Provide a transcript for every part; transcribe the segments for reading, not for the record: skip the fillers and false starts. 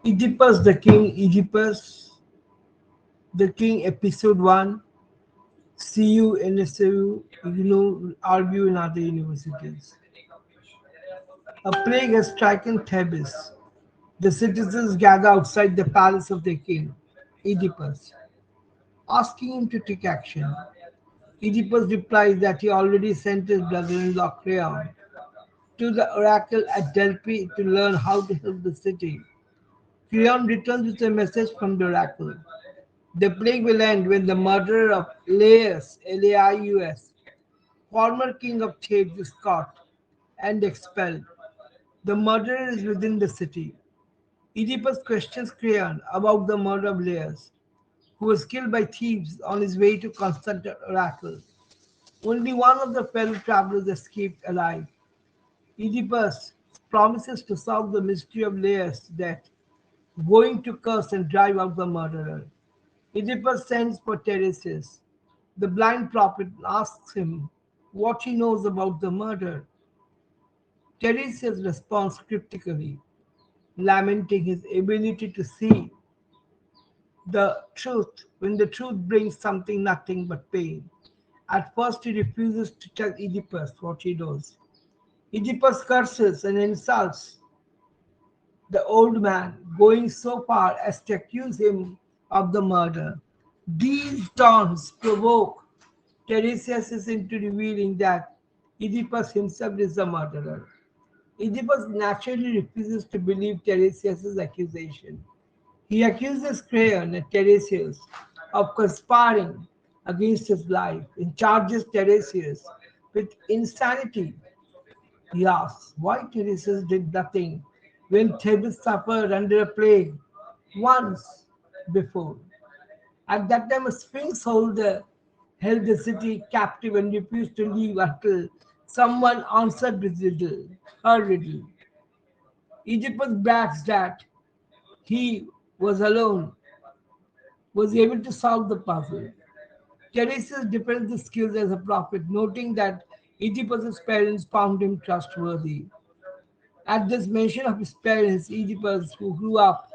Oedipus the King, Oedipus the King, Episode 1, CU, NSOU, IGNOU, RBU, and other universities. A plague has stricken Thebes. The citizens gather outside the palace of their king, Oedipus, asking him to take action. Oedipus replies that he already sent his brother-in-law Creon to the oracle at Delphi to learn how to help the city. Creon returns with a message from the oracle. The plague will end when the murderer of Laius, Laius, former king of Thebes, is caught and expelled. The murderer is within the city. Oedipus questions Creon about the murder of Laius, who was killed by thieves on his way to consult the oracle. Only one of the fellow travelers escaped alive. Oedipus promises to solve the mystery of Laius' death, going to curse and drive out the murderer. Oedipus sends for Tiresias, the blind prophet, and asks him what he knows about the murder. Tiresias responds cryptically, lamenting his ability to see the truth when the truth brings something nothing but pain. At first, he refuses to tell Oedipus what he knows. Oedipus curses and insults the old man, going so far as to accuse him of the murder. These taunts provoke Tiresias into revealing that Oedipus himself is the murderer. Oedipus naturally refuses to believe Tiresias' accusation. He accuses Creon and Tiresias of conspiring against his life and charges Tiresias with insanity. He asks why Tiresias did nothing when Thebes suffered under a plague once before. At that time, a sphinx holder held the city captive and refused to leave until someone answered this riddle, her riddle. Oedipus brags that he was alone, was able to solve the puzzle. Tiresias defends his skills as a prophet, noting that Oedipus's parents found him trustworthy. At this mention of his parents, Oedipus, who grew up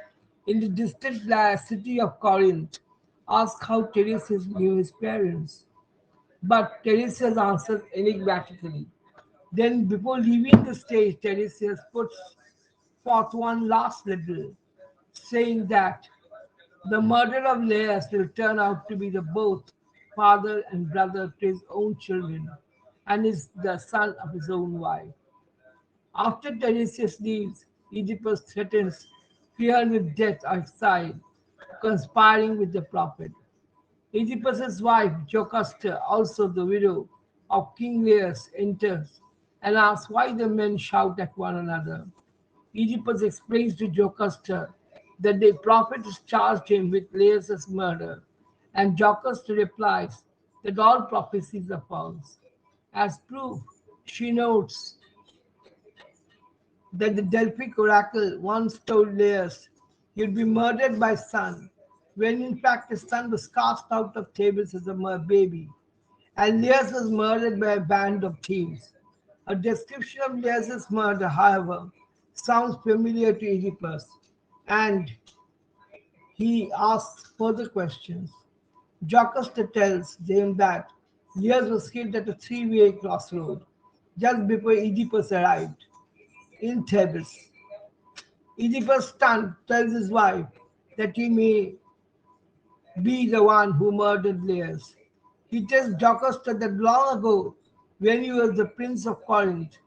in the distant city of Corinth, asks how Tiresias knew his parents. But Tiresias answers enigmatically. Then, before leaving the stage, Tiresias puts forth one last riddle, saying that the murder of Laius will turn out to be the both father and brother to his own children, and is the son of his own wife. After Tiresias leaves, Oedipus threatens Creon with death outside, conspiring with the prophet. Oedipus's wife, Jocasta, also the widow of King Laius, enters and asks why the men shout at one another. Oedipus explains to Jocasta that the prophet has charged him with Laius' murder, and Jocasta replies that all prophecies are false. As proof, she notes that the Delphic oracle once told Laius he would be murdered by his son, when in fact his son was cast out of Thebes as a baby, and Laius was murdered by a band of thieves. A description of Laius' murder, however, sounds familiar to Oedipus, and he asks further questions. Jocasta tells them that Laius was killed at a three-way crossroad just before Oedipus arrived in Thebes. Oedipus, stunned, tells his wife that he may be the one who murdered Laius. He tells Jocasta that long ago, when he was the prince of Corinth,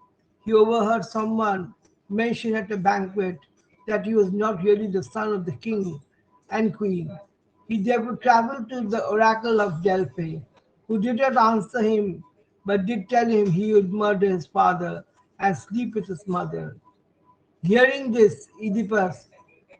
he overheard someone mention at a banquet that he was not really the son of the king and queen. He therefore traveled to the oracle of Delphi, who did not answer him, but did tell him he would murder his father and sleep with his mother. Hearing this, Oedipus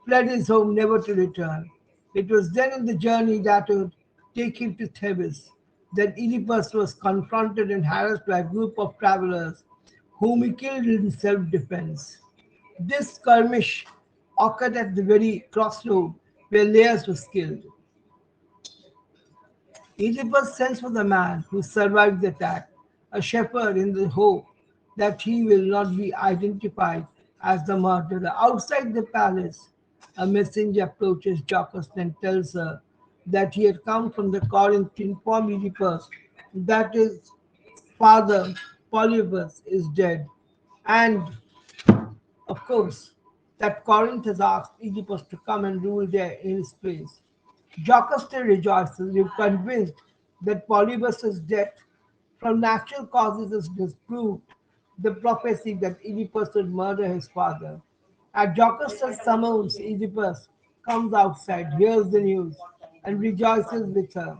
fled his home never to return. It was then in the journey that would take him to Thebes that Oedipus was confronted and harassed by a group of travelers whom he killed in self-defense. This skirmish occurred at the very crossroad where Laius was killed. Oedipus sends for the man who survived the attack, a shepherd, in the hope that he will not be identified as the murderer. Outside the palace, A messenger approaches Jocaste and tells her that he had come from the Corinth to inform Oedipus that his father Polybus is dead, and of course that Corinth has asked Oedipus to come and rule there in his place. Jocaste rejoices, if convinced that Polybus's death from natural causes is disproved, the prophecy that Oedipus would murder his father. At Jocasta's summons, Oedipus comes outside, hears the news, and rejoices with her.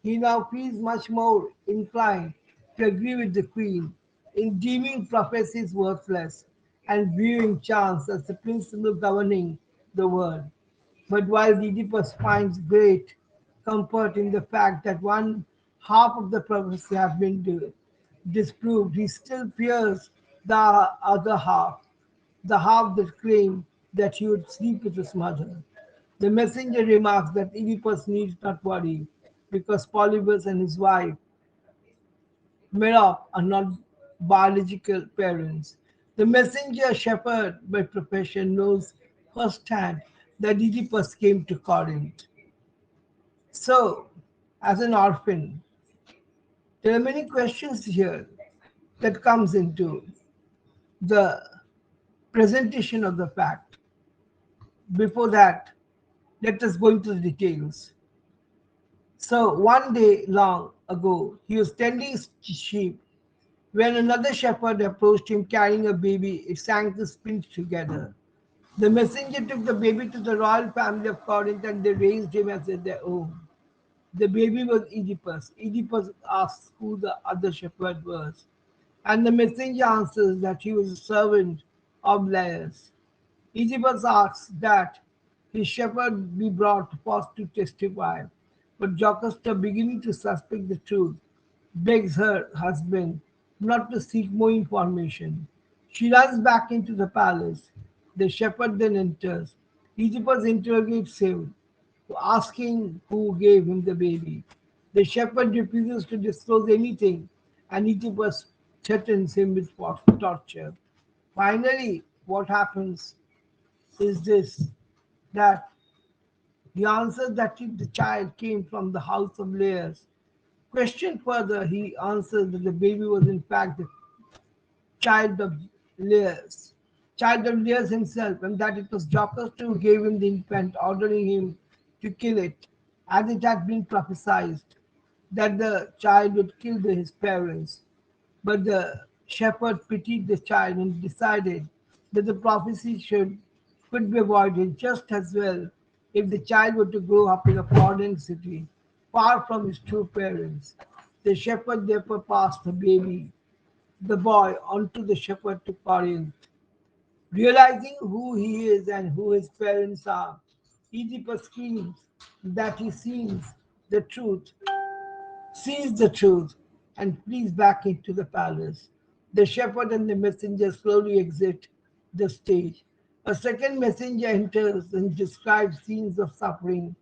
He now feels much more inclined to agree with the queen in deeming prophecies worthless and viewing chance as the principle governing the world. But while Oedipus finds great comfort in the fact that one half of the prophecy has been disproved, he still fears the other half, the half that claimed that he would sleep with his mother. The messenger remarks that Oedipus needs not worry because Polybus and his wife Merope are not biological parents. The messenger shepherd by profession knows firsthand that Oedipus came to Corinth. So, as an orphan, there are many questions here that comes into the presentation of the fact. Before that, let us go into the details. So, one day long ago, he was tending his sheep when another shepherd approached him carrying a baby. It sank the spins together. The messenger took the baby to the royal family of Corinth and they raised him as their own. The baby was Oedipus. Oedipus asks who the other shepherd was, and the messenger answers that he was a servant of Laius. Oedipus asks that his shepherd be brought forth to testify, but Jocasta, beginning to suspect the truth, begs her husband not to seek more information. She runs back into the palace. The shepherd then enters. Oedipus interrogates him, asking who gave him the baby. The shepherd refuses to disclose anything, and Oedipus threatens him with torture. Finally, what happens is this, that he answers that the child came from the house of Laius. Questioned further, he answers that the baby was in fact the child of Laius, child of Laius himself, and that it was Jocaste who gave him the infant, ordering him to kill it, as it had been prophesied that the child would kill his parents. But the shepherd pitied the child and decided that the prophecy could be avoided just as well if the child were to grow up in a foreign city, far from his true parents. The shepherd therefore passed the boy, onto the shepherd to Corinth. Realizing who he is and who his parents are, Oedipus screams that he the truth sees the truth, and flees back into the palace. The shepherd and the messenger slowly exit the stage. A second messenger enters and describes scenes of suffering.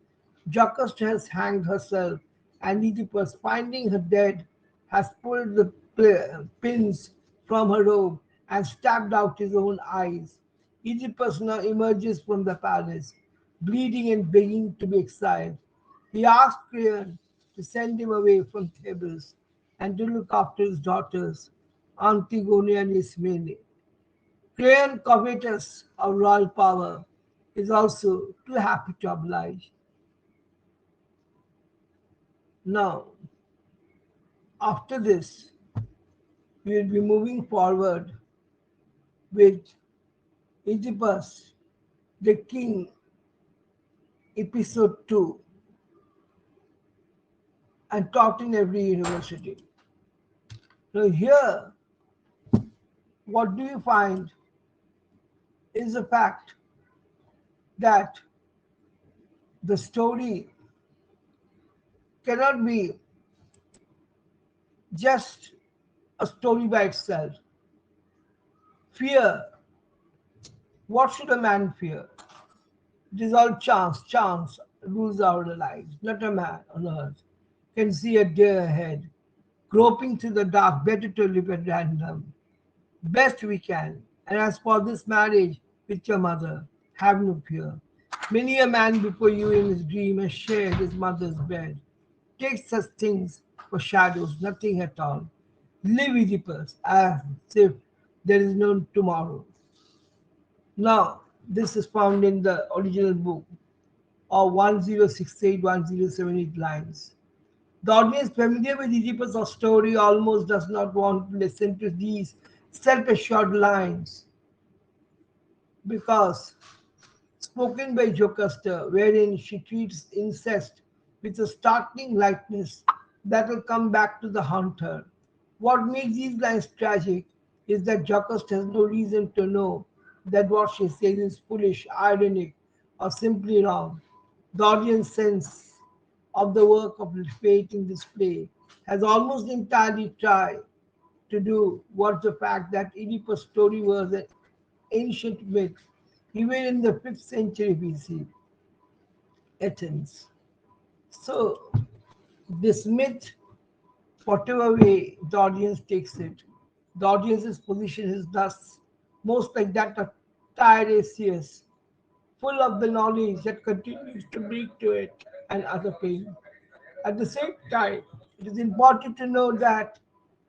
Jocaste has hanged herself, and Oedipus, finding her dead, has pulled the pins from her robe and stabbed out his own eyes. Oedipus now emerges from the palace, bleeding and begging to be exiled. He asked Creon to send him away from Thebes and to look after his daughters, Antigone and Ismene. Creon, covetous of royal power, is also too happy to oblige. Now, after this, we will be moving forward with Oedipus, the king, episode 2, and taught in every university. Now, here, what do you find is the fact that the story cannot be just a story by itself. Fear, what should a man fear? It is all chance. Chance rules our lives. Not a man on earth can see a deer ahead. Groping through the dark, better to live at random. Best we can. And as for this marriage with your mother, have no fear. Many a man before you in his dream has shared his mother's bed. Take such things for shadows, nothing at all. Live Oedipus as if there is no tomorrow. Now, this is found in the original book of 1068-1078 lines. The audience familiar with Oedipus' story almost does not want to listen to these self-assured lines because spoken by Jocasta, wherein she treats incest with a startling lightness that will come back to the hunter. What makes these lines tragic is that Jocasta has no reason to know that what she says is foolish, ironic, or simply wrong. The audience sense of the work of fate in this play has almost entirely tried to do what the fact that Oedipus' story was an ancient myth, even in the 5th century BC, Athens. So, this myth, whatever way the audience takes it, the audience's position is thus most like that of Tiresias, full of the knowledge that continues to bring to it and other pain. At the same time, it is important to know that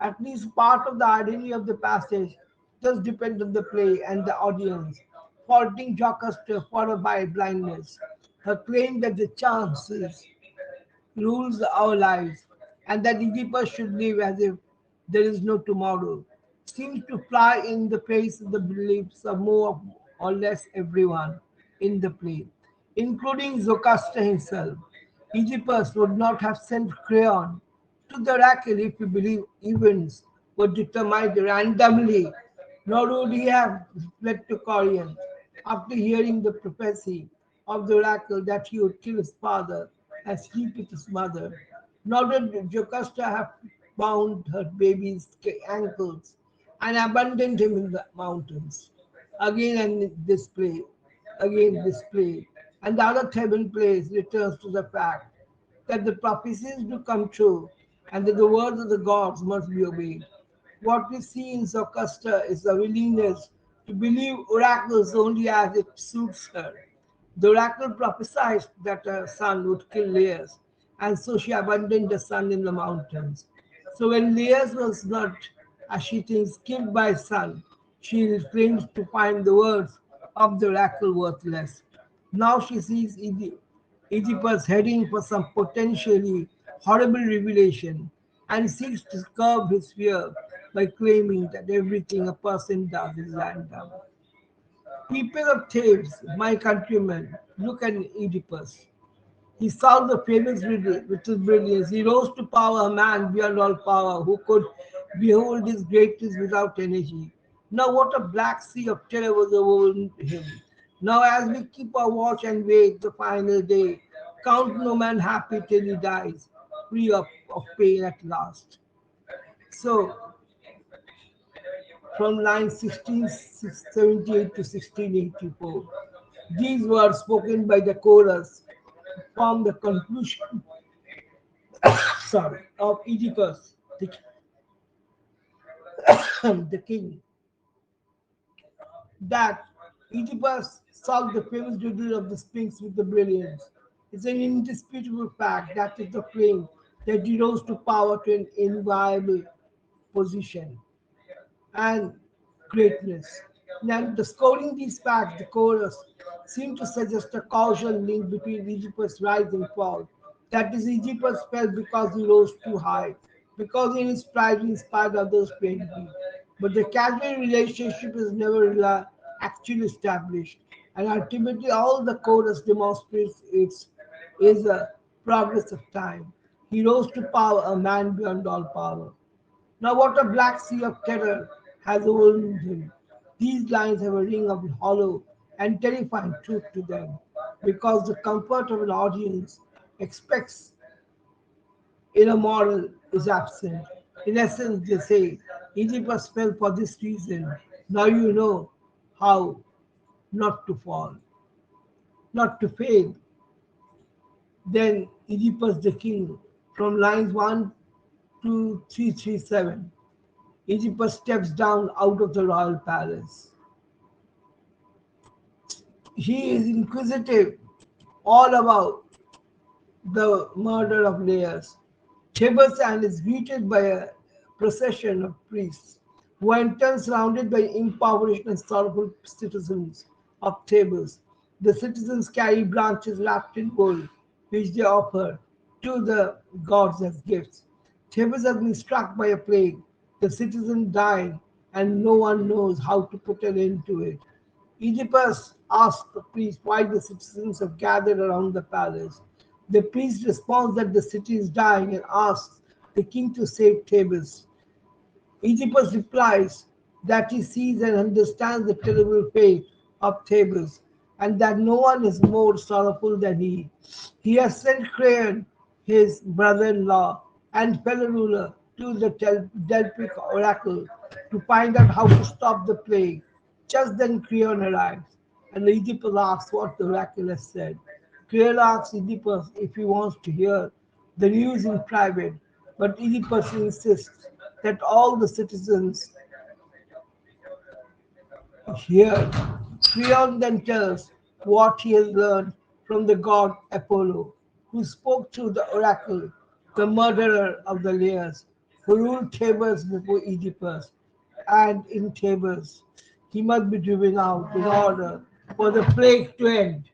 at least part of the irony of the passage does depend on the play and the audience, faulting Jocasta for her by blindness. Her claim that the chances rules our lives, and that Oedipus should live as if there is no tomorrow, seems to fly in the face of the beliefs of more or less everyone in the play, including Jocasta himself. Oedipus would not have sent Creon to the oracle if we believe events were determined randomly, nor would he have fled to Corinth after hearing the prophecy of the oracle that he would kill his father and sleep with his mother. Nor did Jocasta have bound her baby's ankles and abandoned him in the mountains. Again and display, again display. And the other Theban plays returns to the fact that the prophecies do come true and that the words of the gods must be obeyed. What we see in Jocasta is the willingness to believe oracles only as it suits her. The oracle prophesied that her son would kill Laius, and so she abandoned the son in the mountains. So when Laius was not, as she thinks, killed by his son, she claims to find the words of the oracle worthless. Now she sees Oedipus heading for some potentially horrible revelation and seeks to curb his fear by claiming that everything a person does is random. People of Thebes, my countrymen, look at Oedipus. He solved the famous riddle with his brilliance. He rose to power, a man beyond all power, who could behold his greatness without energy. Now, what a black sea of terror was over him. Now, as we keep our watch and wait the final day, count no man happy till he dies, free of pain at last. So, from line 1678 to 1684, these words spoken by the chorus form the conclusion sorry, of Oedipus, the king, that Oedipus solved the famous riddle of the Sphinx with the brilliance. It's an indisputable fact that is the claim that he rose to power to an enviable position and greatness. And discovering these facts, the chorus seem to suggest a causal link between Oedipus' rise and fall. That is, Oedipus fell because he rose too high, because in his pride he inspired others to envy. But the causal relationship is never actually established, and ultimately all the chorus demonstrates is a progress of time. He rose to power, a man beyond all power. Now, what a black sea of terror has overwhelmed him. These lines have a ring of hollow and terrifying truth to them, because the comfort of an audience expects in a moral is absent. In essence, they say, Oedipus fell for this reason. Now you know how not to fall, not to fail. Then Oedipus the king, from lines 1 to 337. Oedipus steps down out of the royal palace. He is inquisitive all about the murder of Laius. Thebes and is greeted by a procession of priests who enter surrounded by impoverished and sorrowful citizens of Thebes. The citizens carry branches wrapped in gold, which they offer to the gods as gifts. Thebes has been struck by a plague, the citizens dying, and no one knows how to put an end to it. Oedipus asks the priest why the citizens have gathered around the palace. The priest responds that the city is dying and asks the king to save Thebes. Oedipus replies that he sees and understands the terrible fate of Thebes and that no one is more sorrowful than he. He has sent Creon, his brother in law and fellow ruler, to the Delphic oracle to find out how to stop the plague. Just then Creon arrives, and Oedipus asks what the oracle has said. Creon asks Oedipus if he wants to hear the news in private, but Oedipus insists that all the citizens hear. Creon then tells what he has learned from the god Apollo, who spoke through the oracle, the murderer of the Laius, who ruled Thebes before Oedipus, and in Thebes he must be driven out in order for the plague to end.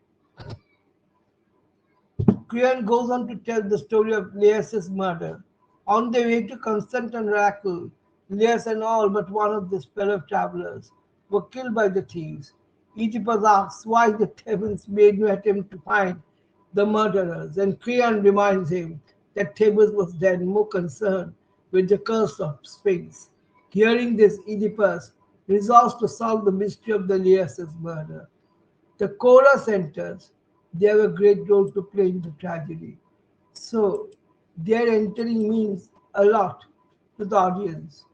Creon goes on to tell the story of Laius' murder. On their way to Constantinople, Laius and all but one of his fellow travelers were killed by the thieves. Oedipus asks why the Thebans made no attempt to find the murderers, and Creon reminds him that Thebes was then more concerned with the curse of Sphinx. Hearing this, Oedipus resolves to solve the mystery of the Laius' murder. The chorus enters. They have a great role to play in the tragedy. So their entering means a lot to the audience.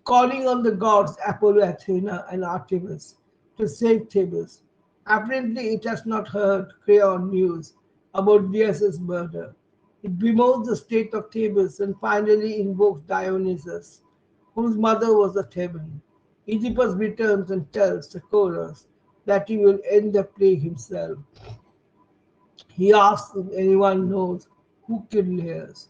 Calling on the gods Apollo, Athena, and Artemis to save Thebes. Apparently, it has not heard Creon news about Dionysus' murder. It bemoans the state of Thebes and finally invokes Dionysus, whose mother was a Theban. Oedipus returns and tells the chorus that he will end the plague himself. He asks if anyone knows who killed Laius,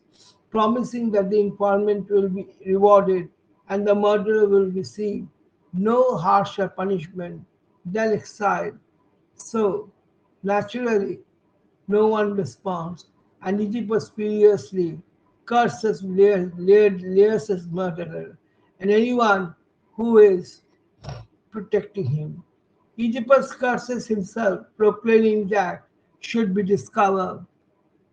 promising that the informant will be rewarded and the murderer will receive no harsher punishment than exile. So, naturally, no one responds, and Oedipus furiously curses Laius' murderer and anyone who is protecting him. Oedipus curses himself, proclaiming that should be discovered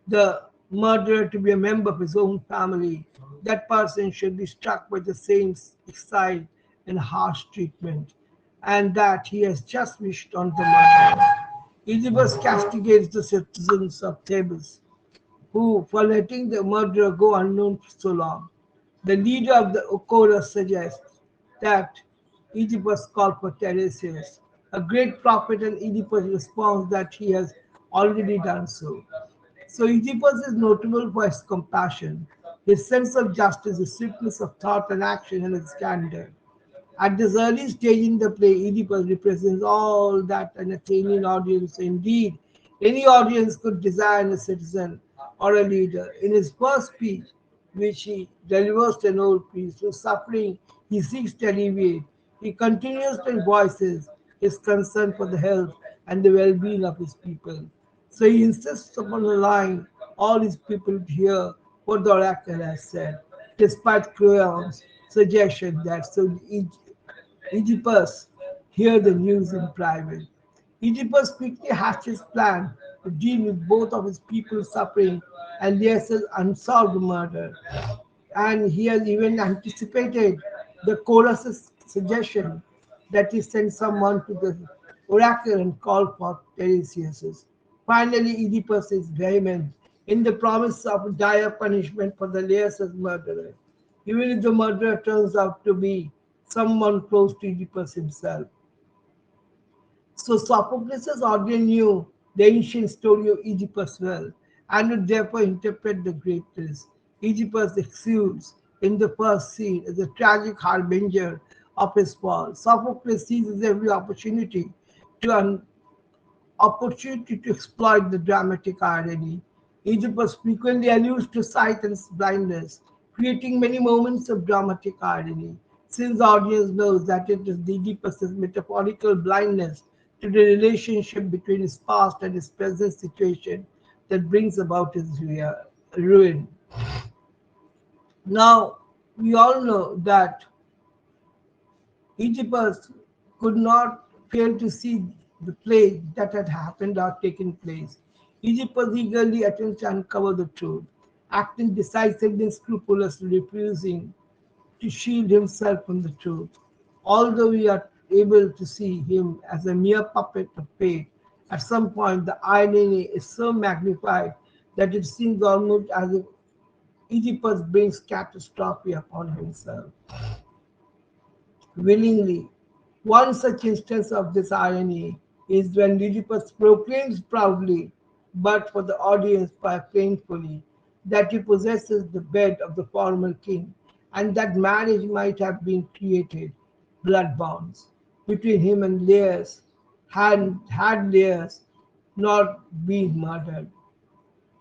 the murderer to be a member of his own family, that person should be struck by the same exile and harsh treatment, and that he has just wished on the murderer. Oedipus castigates the citizens of Thebes, who, for letting the murderer go unknown for so long. The leader of the chorus suggests that Oedipus call for Tiresias, a great prophet, and Oedipus responds that he has already done so. So Oedipus is notable for his compassion, his sense of justice, his swiftness of thought and action, and his candor. At this early stage in the play, Oedipus represents all that an Athenian audience, indeed, any audience could desire in a citizen or a leader. In his first speech, which he delivers to an old priest whose suffering he seeks to alleviate, he continuously voices his concern for the health and the well being of his people. So he insists upon allowing all his people to hear what the oracle has said, despite Creon's suggestion that so Oedipus hear the news in private. Oedipus quickly hatched his plan to deal with both of his people's suffering and Laius' unsolved murder. And he has even anticipated the chorus's suggestion that he send someone to the oracle and call for Tiresias. Finally, Oedipus is vehement in the promise of dire punishment for the Laius' murderer, even if the murderer turns out to be someone close to Oedipus himself. So Sophocles' audience knew the ancient story of Oedipus well, and would therefore interpret the greatness. Oedipus exudes in the first scene as a tragic harbinger of his fall. Sophocles seizes every opportunity to opportunity to exploit the dramatic irony. Oedipus frequently alludes to sight and blindness, creating many moments of dramatic irony, since the audience knows that it is Oedipus's metaphorical blindness to the relationship between his past and his present situation that brings about his ruin. Now, we all know that Oedipus could not fail to see the play that had happened or taken place. Oedipus eagerly attempts to uncover the truth, acting decisively and scrupulously, refusing to shield himself from the truth. Although we are able to see him as a mere puppet of fate, at some point the irony is so magnified that it seems almost as if Oedipus brings catastrophe upon himself willingly. One such instance of this irony is when Oedipus proclaims proudly, but for the audience painfully, that he possesses the bed of the former king, and that marriage might have been created blood bonds between him and Laius had Laius not been murdered.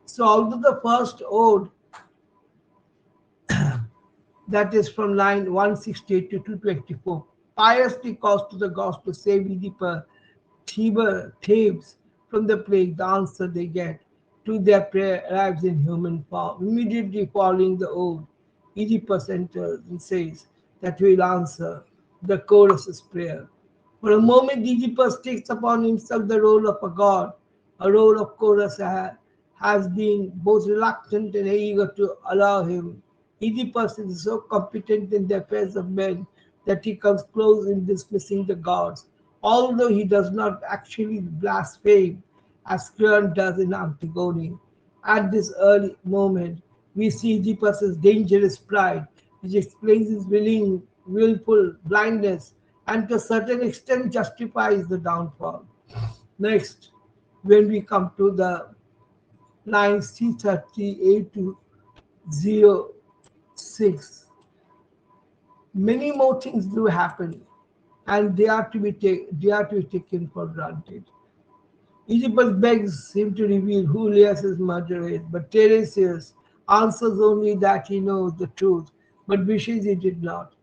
So although the first ode, that is from line 168 to 224, piously calls to the gods to save Oedipus, Thebes from the plague. The answer they get to their prayer arrives in human form. Immediately following the ode, Oedipus enters and says that he will answer the chorus's prayer. For a moment, Oedipus takes upon himself the role of a god, a role of chorus has been both reluctant and eager to allow him. Oedipus is so competent in the affairs of men that he comes close in dismissing the gods, although he does not actually blaspheme as Creon does in Antigone. At this early moment, we see Oedipus's dangerous pride, which explains his willful blindness and to a certain extent justifies the downfall. Next, when we come to the lines C38 to 06, many more things do happen and they are to be taken for granted. Oedipus begs him to reveal who Laius' murderer is, but Tiresias answers only that he knows the truth, but wishes he did not.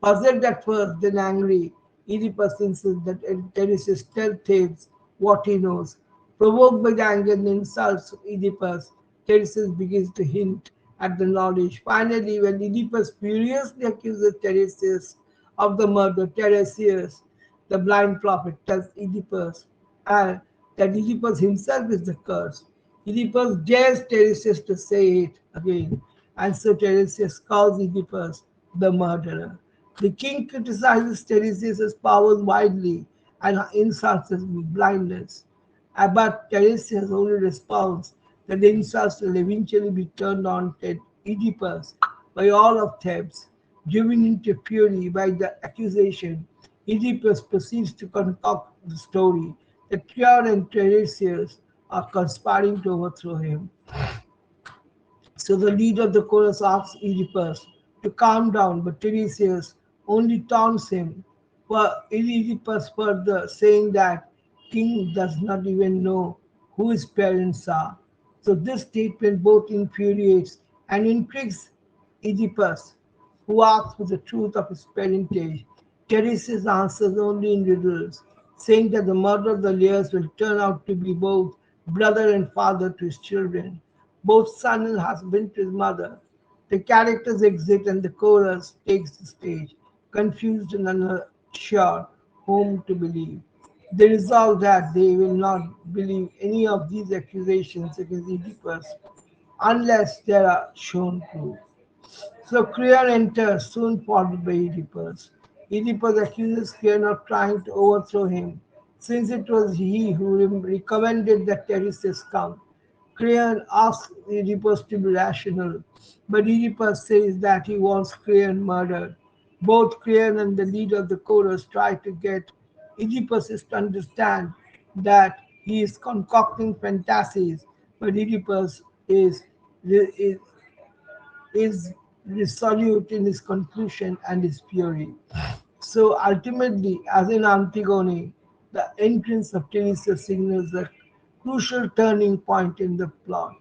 Puzzled at first, then angry, Oedipus insists that Tiresias tell Thebes what he knows. Provoked by the anger and insults of Oedipus, Tiresias begins to hint at the knowledge. Finally, when Oedipus furiously accuses Tiresias of the murder, Tiresias, the blind prophet, tells Oedipus and that Oedipus himself is the curse. Oedipus dares Tiresias to say it again, and so Tiresias calls Oedipus the murderer. The king criticizes Tiresias' powers widely and insults his blindness. But Tiresias only responds that the insults will eventually be turned on Oedipus by all of Thebes. Driven into fury by the accusation, Oedipus proceeds to concoct the story that Creon and Tiresias are conspiring to overthrow him. So the leader of the chorus asks Oedipus to calm down, but Tiresias only taunts him. For Oedipus further, saying that king does not even know who his parents are. So this statement both infuriates and intrigues Oedipus, who asks for the truth of his parentage. Tiresias answers only in riddles, saying that the murder of the Laius will turn out to be both brother and father to his children, both son and husband to his mother. The characters exit and the chorus takes the stage, confused and unsure whom to believe. They resolve that they will not believe any of these accusations against Oedipus unless they are shown proof. So Creon enters, soon followed by Oedipus. Oedipus accuses Creon of trying to overthrow him, since it was he who recommended that Tiresias come. Creon asks Oedipus to be rational, but Oedipus says that he wants Creon murdered. Both Creon and the leader of the chorus try to get Oedipus to understand that he is concocting fantasies, but Oedipus is is resolute in his conclusion and his fury. So ultimately, as in Antigone, the entrance of Tiresias signals a crucial turning point in the plot.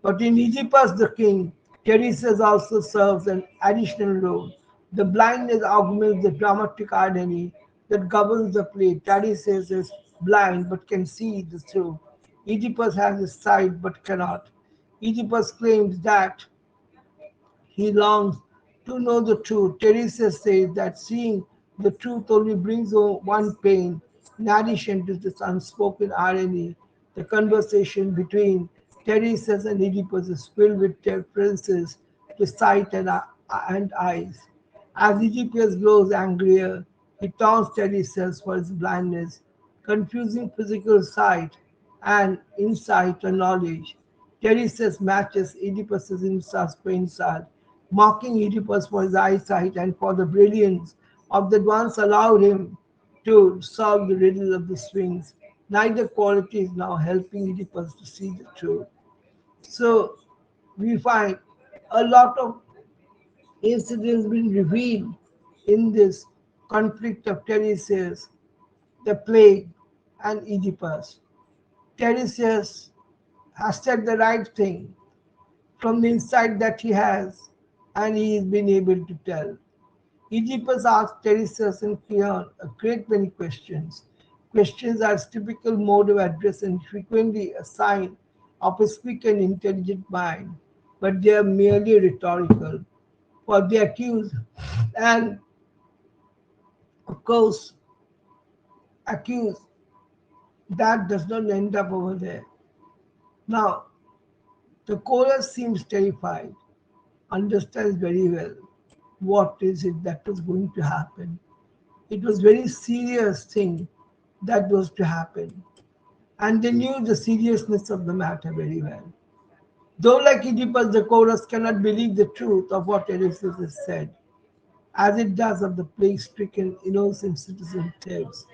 But in Oedipus the king, Tiresias also serves an additional role. The blindness augments the dramatic irony that governs the play. Tiresias is blind but can see the truth. Oedipus has his sight but cannot. Oedipus claims that he longs to know the truth. Teresa says that seeing the truth only brings one pain. In addition to this unspoken irony, the conversation between Teresa and Oedipus is filled with references to sight and eyes. As Oedipus grows angrier, he taunts Teresa for his blindness, confusing physical sight and insight or knowledge. Tiresias matches Oedipus's insult for insult, mocking Oedipus for his eyesight and for the brilliance of that once allowed him to solve the riddle of the Sphinx. Neither quality is now helping Oedipus to see the truth. So we find a lot of incidents being revealed in this conflict of Tiresias, the plague, and Oedipus. Tiresias has said the right thing from the insight that he has, and he has been able to tell. Oedipus asked Tiresias and Cleon a great many questions. Questions are his typical mode of address and frequently a sign of a quick and intelligent mind, but they are merely rhetorical. For the accused, and of course, accused, that does not end up over there. Now, the chorus seems terrified, understands very well what is it that was going to happen. It was very serious thing that was to happen. And they knew the seriousness of the matter very well. Though like Oedipus, the chorus cannot believe the truth of what Odysseus has said, as it does of the plague-stricken innocent citizen Thebes.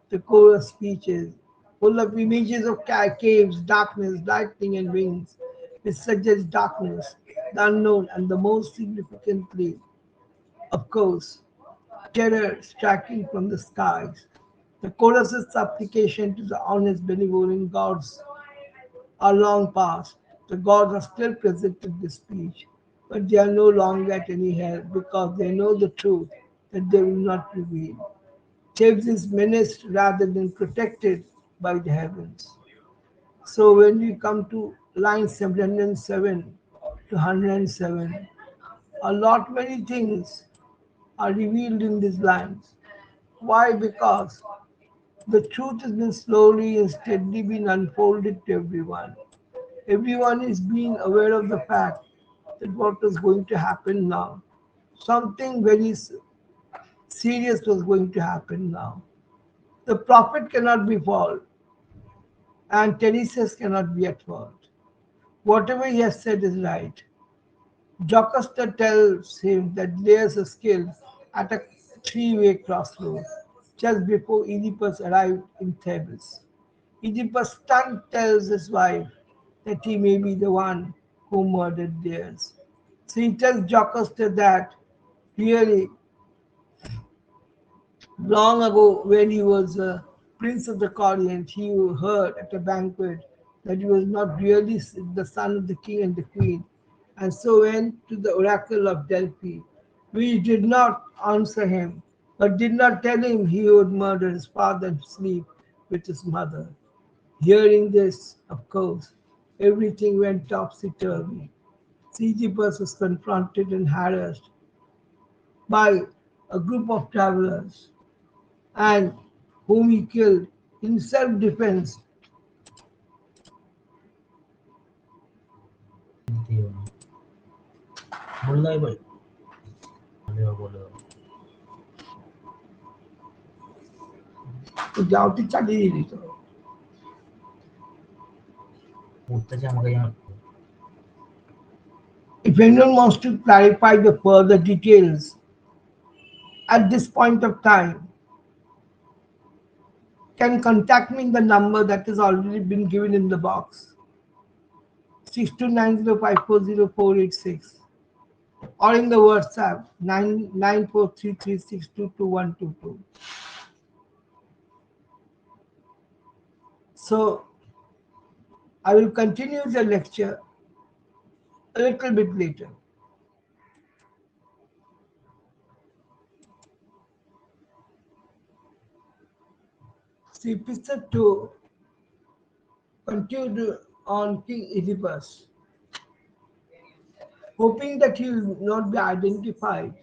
The chorus speeches, full of images of caves, darkness, lightning, and wings, which suggest darkness, the unknown, and the most significantly, of course, terror striking from the skies. The chorus's supplication to the honest, benevolent gods are long past. The gods are still present in this speech, but they are no longer at any help because they know the truth that they will not reveal. Thebes is menaced rather than protected by the heavens. So when we come to line 707 to 107, a lot many things are revealed in these lines. Why? Because the truth has been slowly and steadily being unfolded to everyone. Everyone is being aware of the fact that what is going to happen now. Something very serious was going to happen now. The prophet cannot be fault, and Tiresias cannot be at fault. Whatever he has said is right. Jocasta tells him that there's a skill at a three-way crossroad just before Oedipus arrived in Thebes. Oedipus, stunned, tells his wife that he may be the one who murdered theirs. So he tells Jocasta that really long ago, when he was a prince of the Corians, he heard at a banquet that he was not really the son of the king and the queen, and so went to the oracle of Delphi, which did not answer him, but did not tell him he would murder his father and sleep with his mother. Hearing this, of course, everything went topsy-turvy. Oedipus was confronted and harassed by a group of travelers and whom he killed in self-defense. तो जाओ तो चली ही नहीं तो If anyone wants to clarify the further details at this point of time, can contact me in the number that has already been given in the box, 6290540486, or in the WhatsApp 99433622122. So I will continue the lecture a little bit later. See, episode 2 continued on King Oedipus. Hoping that he will not be identified,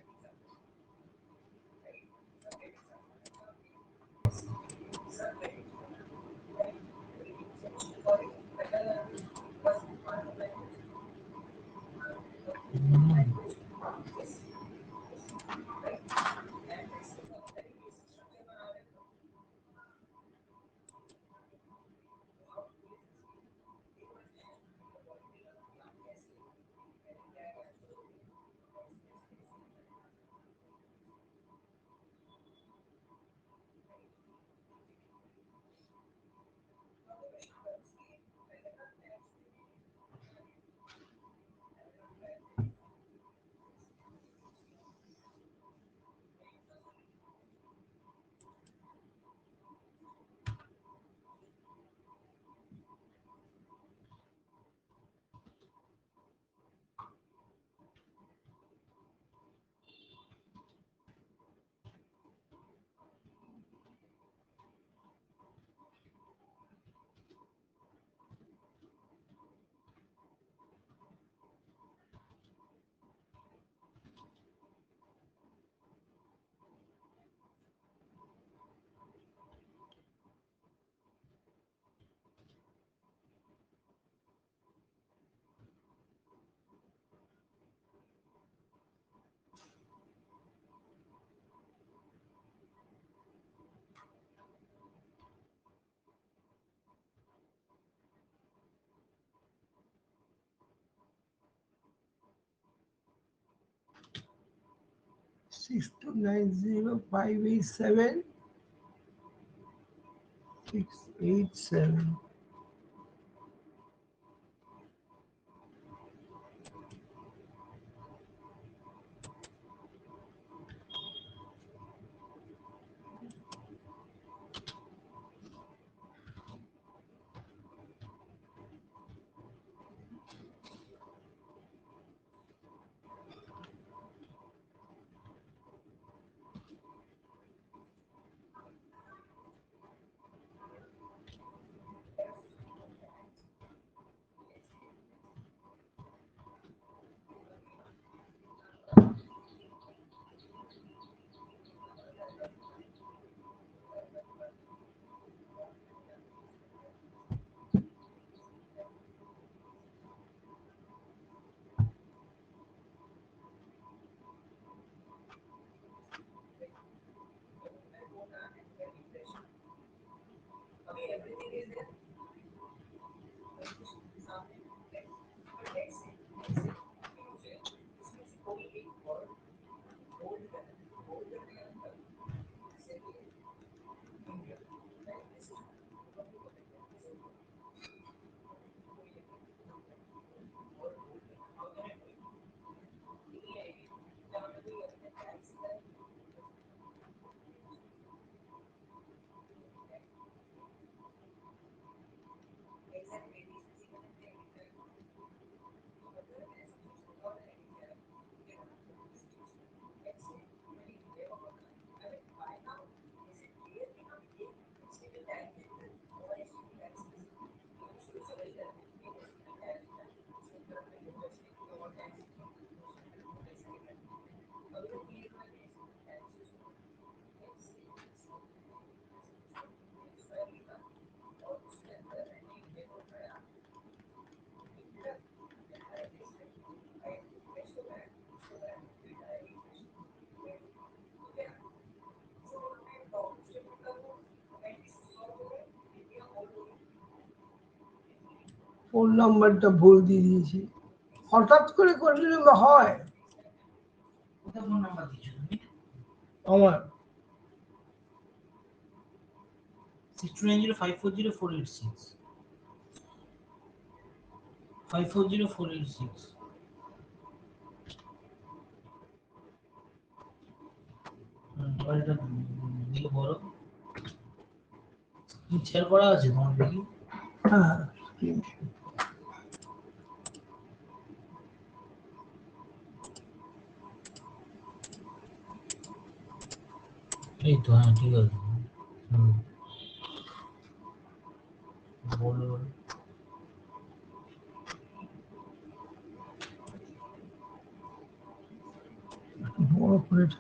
six two nine zero 587 687. Phone নাম্বারটা ভুল দিয়ে দিয়েছি। হঠাৎ করে করলে হয়? কোথায় phone number দিয়েছো তুমি? আমার 6290540486 540486 মোবাইলটা দিকে বলো কি শেয়ার করা আছে তোমার দেখি Ah, এই তো হ্যাঁ ঠিক আছে। হুম বলুন। more for it.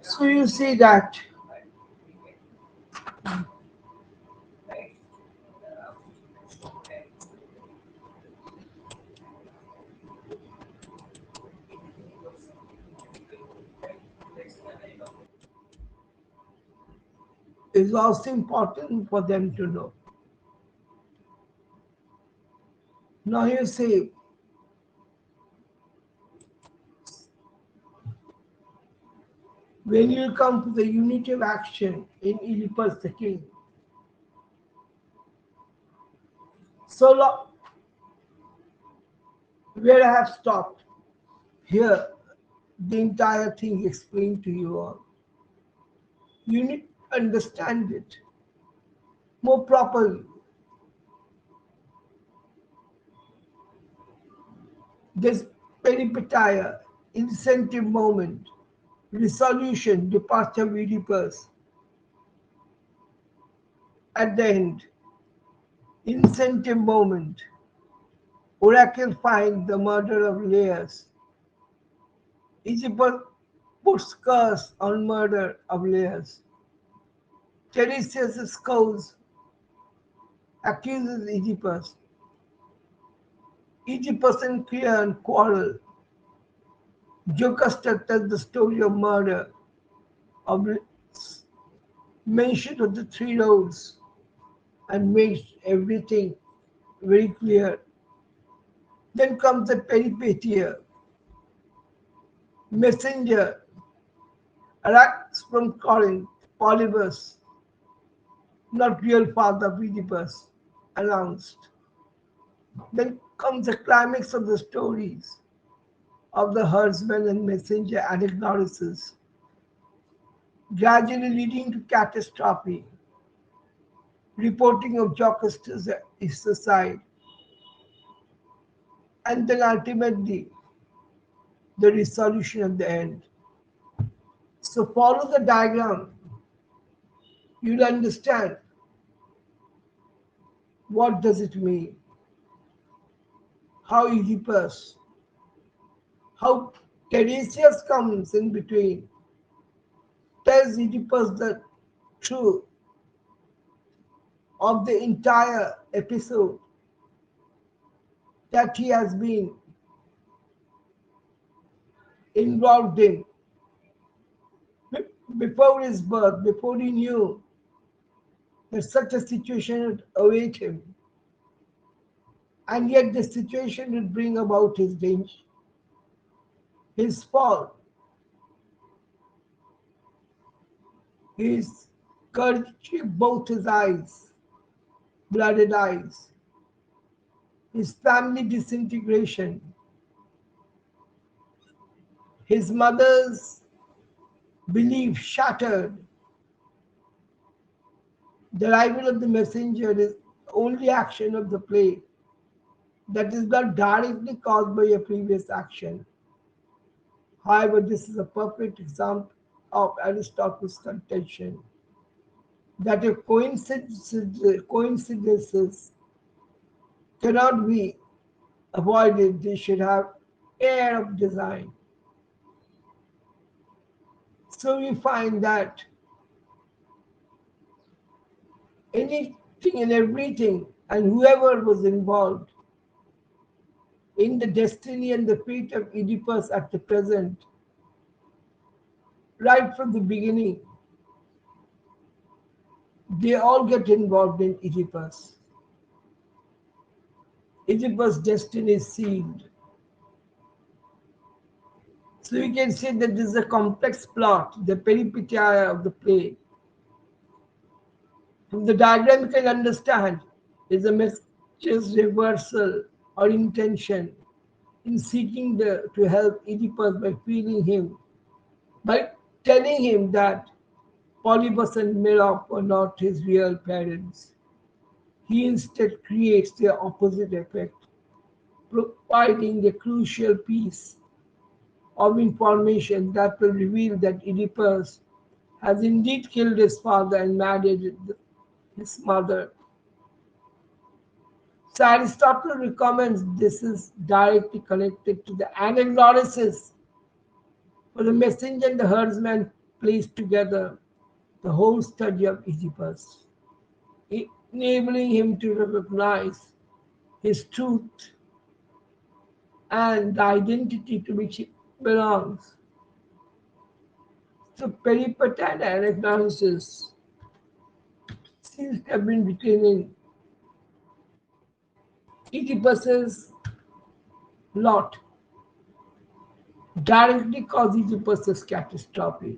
So you see that is also important for them to know. Now you see, when you come to the unity of action in Oedipus the king, so where I have stopped, here the entire thing explained to you all. You need to understand it more properly. This peripetia, incentive moment, resolution, departure of Oedipus. At the end, incentive moment, Oracle finds the murder of Laius. Oedipus puts curse on murder of Laius. Tiresias' cause accuses Oedipus. Oedipus and Creon quarrel. Jocasta tells the story of murder, of mention of the three roads, and makes everything very clear. Then comes the peripetia. Messenger arrives from Corinth, Polybus, not real father of Oedipus, announced. Then comes the climax of the stories of the herdsman and messenger Anagnorisis, gradually leading to catastrophe, reporting of Jocastus suicide, and then ultimately the resolution at the end. So follow the diagram, you'll understand what does it mean, how Oedipus, how Tiresias comes in between, tells Oedipus the truth of the entire episode that he has been involved in before his birth, before he knew that such a situation would await him. And yet the situation would bring about his danger, his fall, his scourging both his eyes, blooded eyes, his family disintegration, his mother's belief shattered. The arrival of the messenger is the only action of the play that is not directly caused by a previous action. However, this is a perfect example of Aristotle's contention that if coincidences cannot be avoided, they should have air of design. So we find that anything and everything and whoever was involved in the destiny and the fate of Oedipus at the present, right from the beginning, they all get involved in Oedipus. Oedipus' destiny is sealed. So we can say that this is a complex plot, the peripeteia of the play. From the diagram, you can understand is a message's reversal or intention in seeking to help Oedipus by feeling him, by telling him that Polybus and Merope were not his real parents. He instead creates the opposite effect, providing the crucial piece of information that will reveal that Oedipus has indeed killed his father and married his mother. So Aristotle recommends this is directly connected to the anagnorisis, for the messenger and the herdsman placed together the whole study of Oedipus, enabling him to recognize his truth and the identity to which he belongs. So peripatetic anagnorisis seems to have been written in Oedipus's lot, directly cause Oedipus's catastrophe.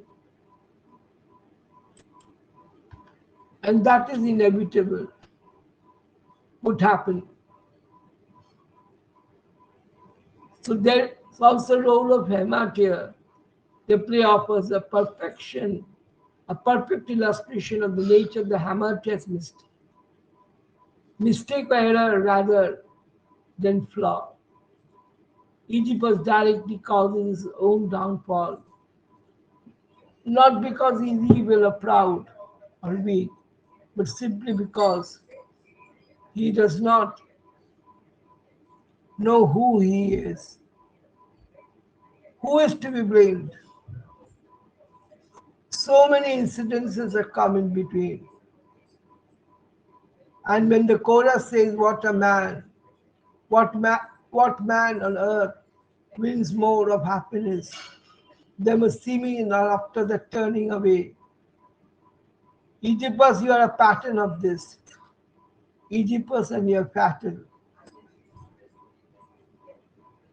And that is inevitable, would happen. So there's also the role of Hematia. The play offers a perfect illustration of the nature of the Hamatia's mistake or error rather than flaw. Oedipus directly causes his own downfall, not because he is evil or proud or weak, but simply because he does not know who he is. Who is to be blamed? So many incidences have come in between. And when the chorus says, "What a man, what man on earth wins more of happiness than a seeming after the turning away?" Oedipus, you are a pattern of this. Oedipus and your pattern.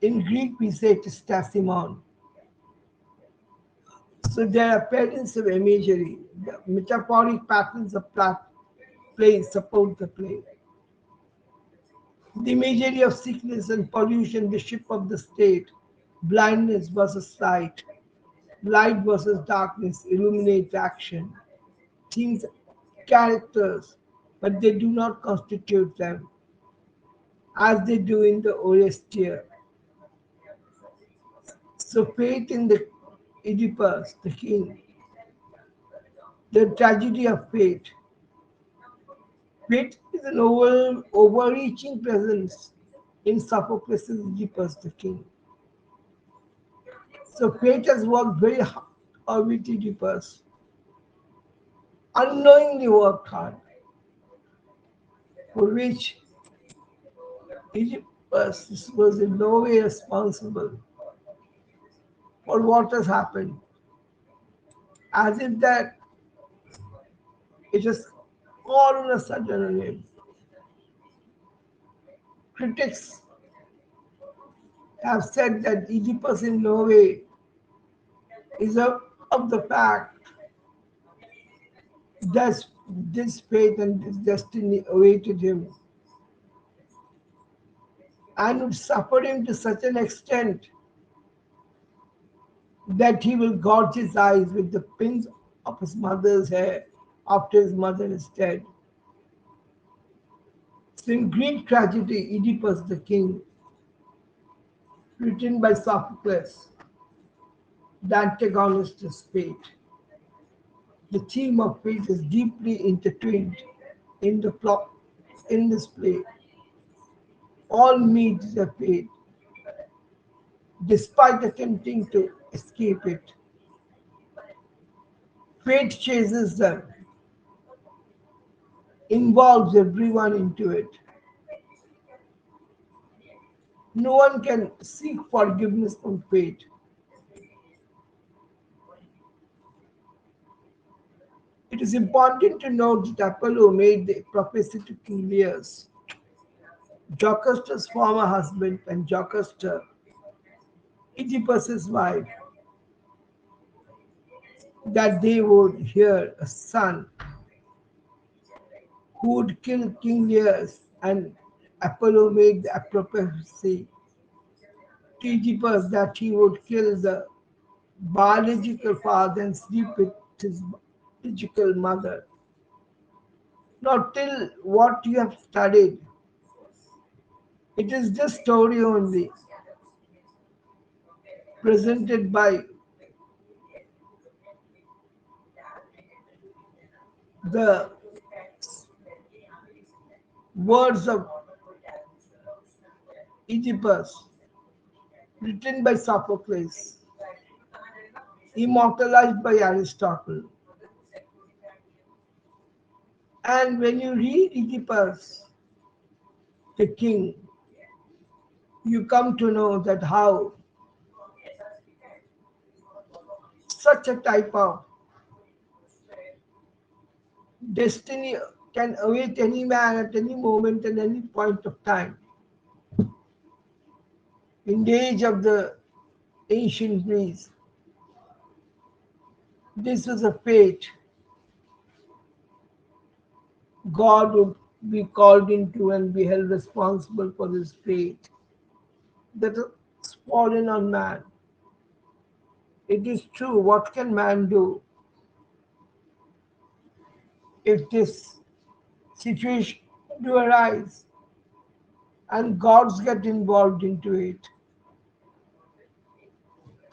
In Greek, we say it is stasimon. So there are patterns of imagery. The metaphoric patterns of play support the play. The imagery of sickness and pollution, the ship of the state, blindness versus sight, light versus darkness illuminates action. Things, characters, but they do not constitute them, as they do in the Orestia. So faith in the Oedipus, the king, the tragedy of fate. Fate is an overreaching presence in Sophocles' Oedipus, the king. So fate has worked very hard with Oedipus, unknowingly worked hard, for which Oedipus was in no way responsible for what has happened, as if that it has all on a sudden on him. Critics have said that Oedipus in no way is of the fact that this fate and this destiny awaited him and would suffer him to such an extent that he will gouge his eyes with the pins of his mother's hair after his mother is dead. So in Greek tragedy, Oedipus the king, written by Sophocles, the antagonist is fate. The theme of fate is deeply intertwined in the plot in this play. All meet their fate, despite attempting to escape it. Fate chases them, involves everyone into it. No one can seek forgiveness from fate. It is important to note that Apollo made the prophecy to King Leus, Jocasta's former husband, and Jocasta, Oedipus's wife. that they would hear a son who would kill King Lear, and Apollo made the prophecy to Oedipus that he would kill the biological father and sleep with his biological mother. Now, till what you have studied, it is just story only presented by the words of Oedipus, written by Sophocles, immortalized by Aristotle. And when you read Oedipus, the king, you come to know that how such a type of destiny can await any man at any moment and any point of time. In the age of the ancient Greece, this was a fate God would be called into and be held responsible for this fate that has fallen on man. It is true, what can man do if this situation do arise and gods get involved into it?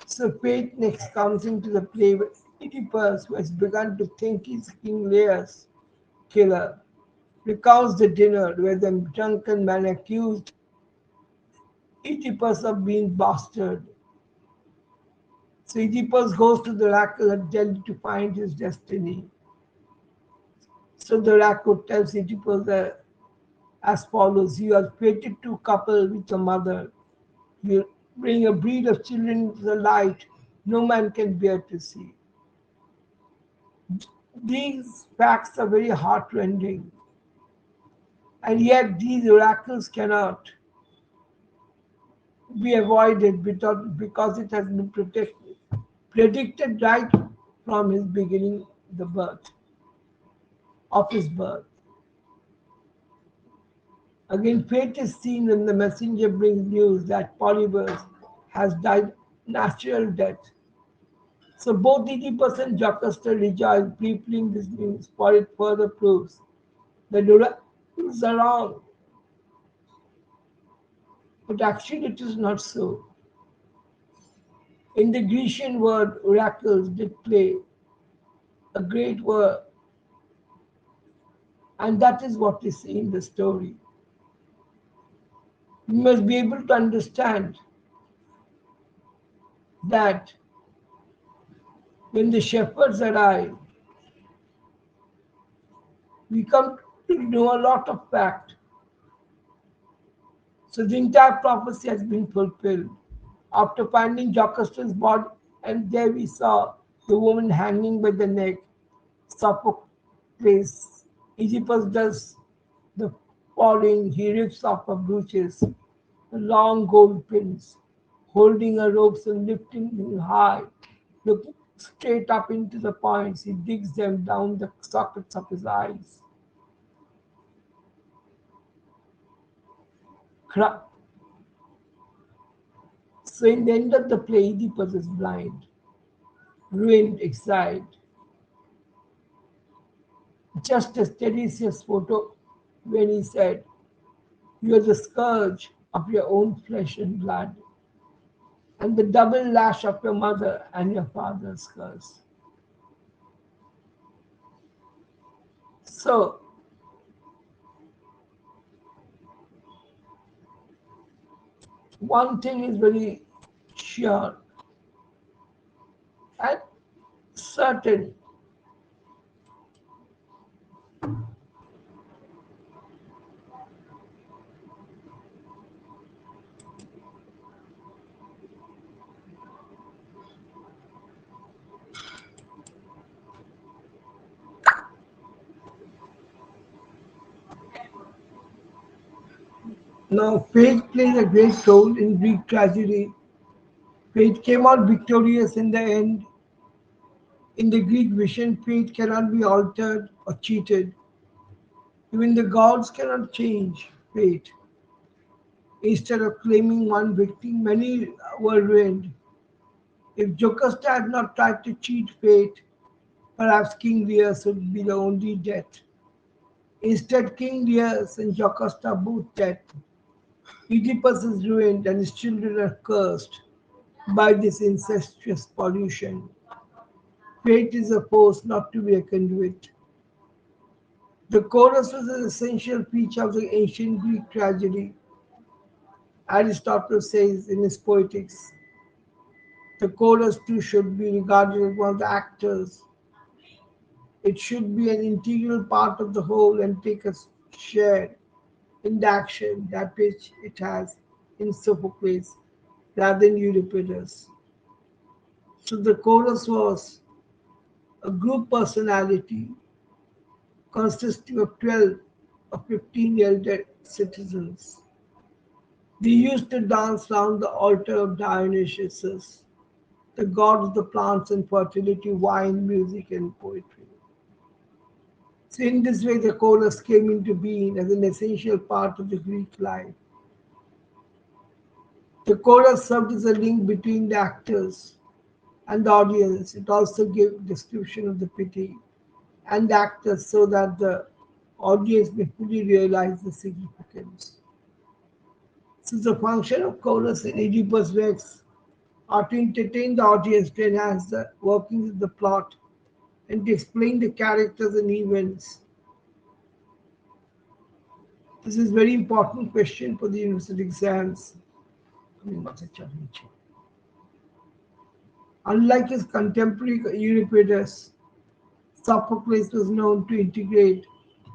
So fate next comes into the play with Oedipus, who has begun to think he's King Lear's killer, recounts the dinner where the drunken man accused Oedipus of being bastard. So Oedipus goes to the oracle at Delphi to find his destiny. So the oracle tells Oedipus as follows: "You are fated to couple with your mother. You bring a breed of children into the light no man can bear to see." These facts are very heartrending, and yet these oracles cannot be avoided because it has been predicted right from his beginning, the birth of his birth. Again, fate is seen when the messenger brings news that Polybus has died natural death. So both Oedipus and Jocasta rejoice, peopling this news, for it further proves that the oracles are wrong. But actually it is not so. In the Grecian word, oracles did play a great word, and that is what is in the story. We must be able to understand that when the shepherds arrive, we come to know a lot of fact. So the entire prophecy has been fulfilled. After finding Jocasta's body, and there we saw the woman hanging by the neck, Sophocles, Oedipus does the following: he rips off her brooches, the long gold pins, holding her ropes and lifting them high, looking straight up into the points, he digs them down the sockets of his eyes. So in the end of the play, Oedipus is blind, ruined, exiled, just as Tiresias' photo when he said, "You are the scourge of your own flesh and blood, and the double lash of your mother and your father's curse." So, one thing is very sure and certain. Now, fate plays a great role in Greek tragedy. Fate came out victorious in the end, In the Greek vision, fate cannot be altered or cheated. Even the gods cannot change fate. Instead of claiming one victim, many were ruined. If Jocasta had not tried to cheat fate, perhaps King Lear would be the only dead. Instead, King Lear and Jocasta both dead. Oedipus is ruined and his children are cursed by this incestuous pollution. Fate is a force not to be reckoned with. The chorus was an essential feature of the ancient Greek tragedy. Aristotle says in his Poetics, the chorus too should be regarded as one of the actors. It should be an integral part of the whole and take a share in the action that which it has in Sophocles rather than Euripides. So the chorus was a group personality consisting of 12 or 15 elder citizens. They used to dance round the altar of Dionysus, the god of the plants and fertility, wine, music, and poetry. So, in this way, the chorus came into being as an essential part of the Greek life. The chorus served as a link between the actors and the audience. It also gave description of the pity and the actors so that the audience may fully realize the significance. So the function of chorus in Oedipus Rex are to entertain the audience, to enhance the workings of the plot, and to explain the characters and events. This is very important question for the university exams. Unlike his contemporary Euripides, Sophocles was known to integrate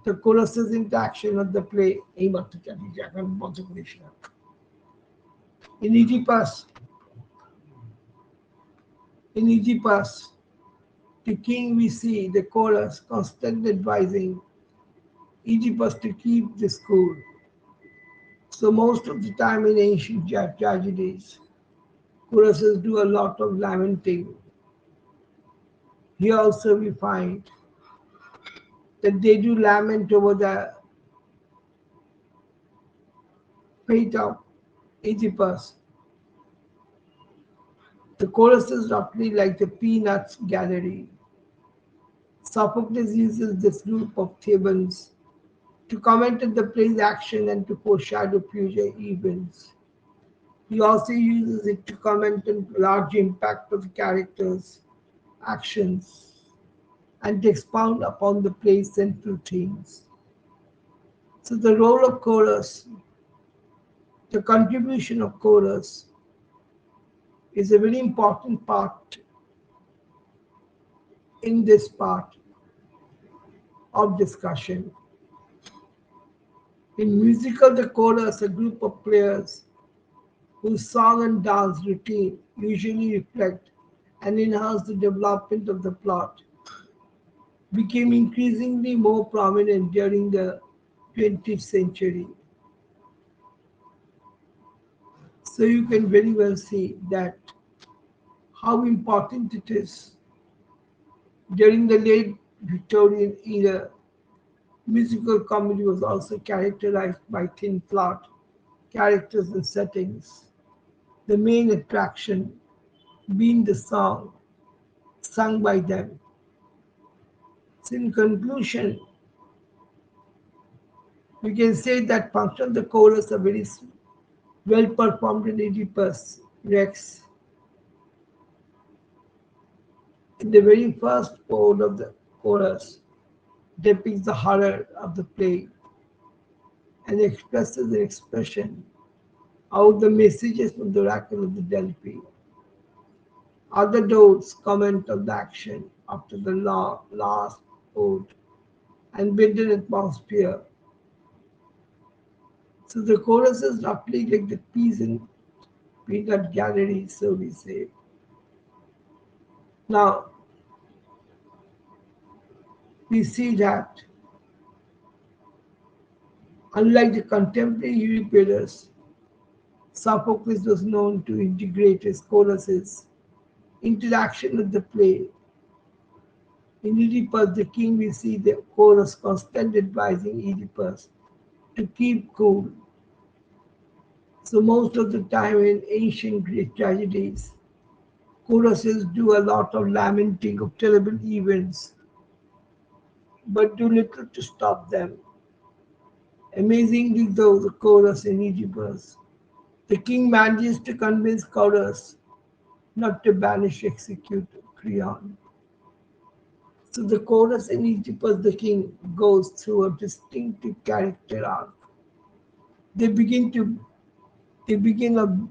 the chorus's into action of the play. In Oedipus, in Oedipus, the king we see the chorus constantly advising Oedipus to keep the school. So most of the time in ancient tragedies, choruses do a lot of lamenting. Here also we find that they do lament over the fate of Oedipus. The chorus is roughly like the Peanuts gallery. Sophocles uses this group of Thebans to comment on the play's action and to foreshadow future events. He also uses it to comment on the large impact of the characters' actions and to expound upon the play's central themes. So the role of chorus, the contribution of chorus is a very important part in this part of discussion. In musical, the chorus, a group of players whose song and dance routine usually reflect and enhance the development of the plot, became increasingly more prominent during the 20th century. So you can very well see that how important it is. During the late Victorian era, musical comedy was also characterized by thin plot, characters, and settings. The main attraction being the song sung by them. So in conclusion, we can say that function of the chorus are very well performed in Oedipus Rex. In the very first chord of the chorus depicts the horror of the plague and expresses an expression out the messages from the oracle of the Delphi. Other notes comment on the action after the last ode and build an atmosphere. So the chorus is roughly like the peanut gallery, so we say. Now, we see that unlike the contemporary Euripides, Sophocles was known to integrate his choruses into the action of the play In Oedipus, the king, we see the chorus constant advising Oedipus to keep cool. So most of the time in ancient Greek tragedies, choruses do a lot of lamenting of terrible events, but do little to stop them. Amazingly, though, the chorus in Oedipus, the king manages to convince chorus not to banish execute Creon. So the chorus in Oedipus, the king, goes through a distinctive character arc. They begin to they begin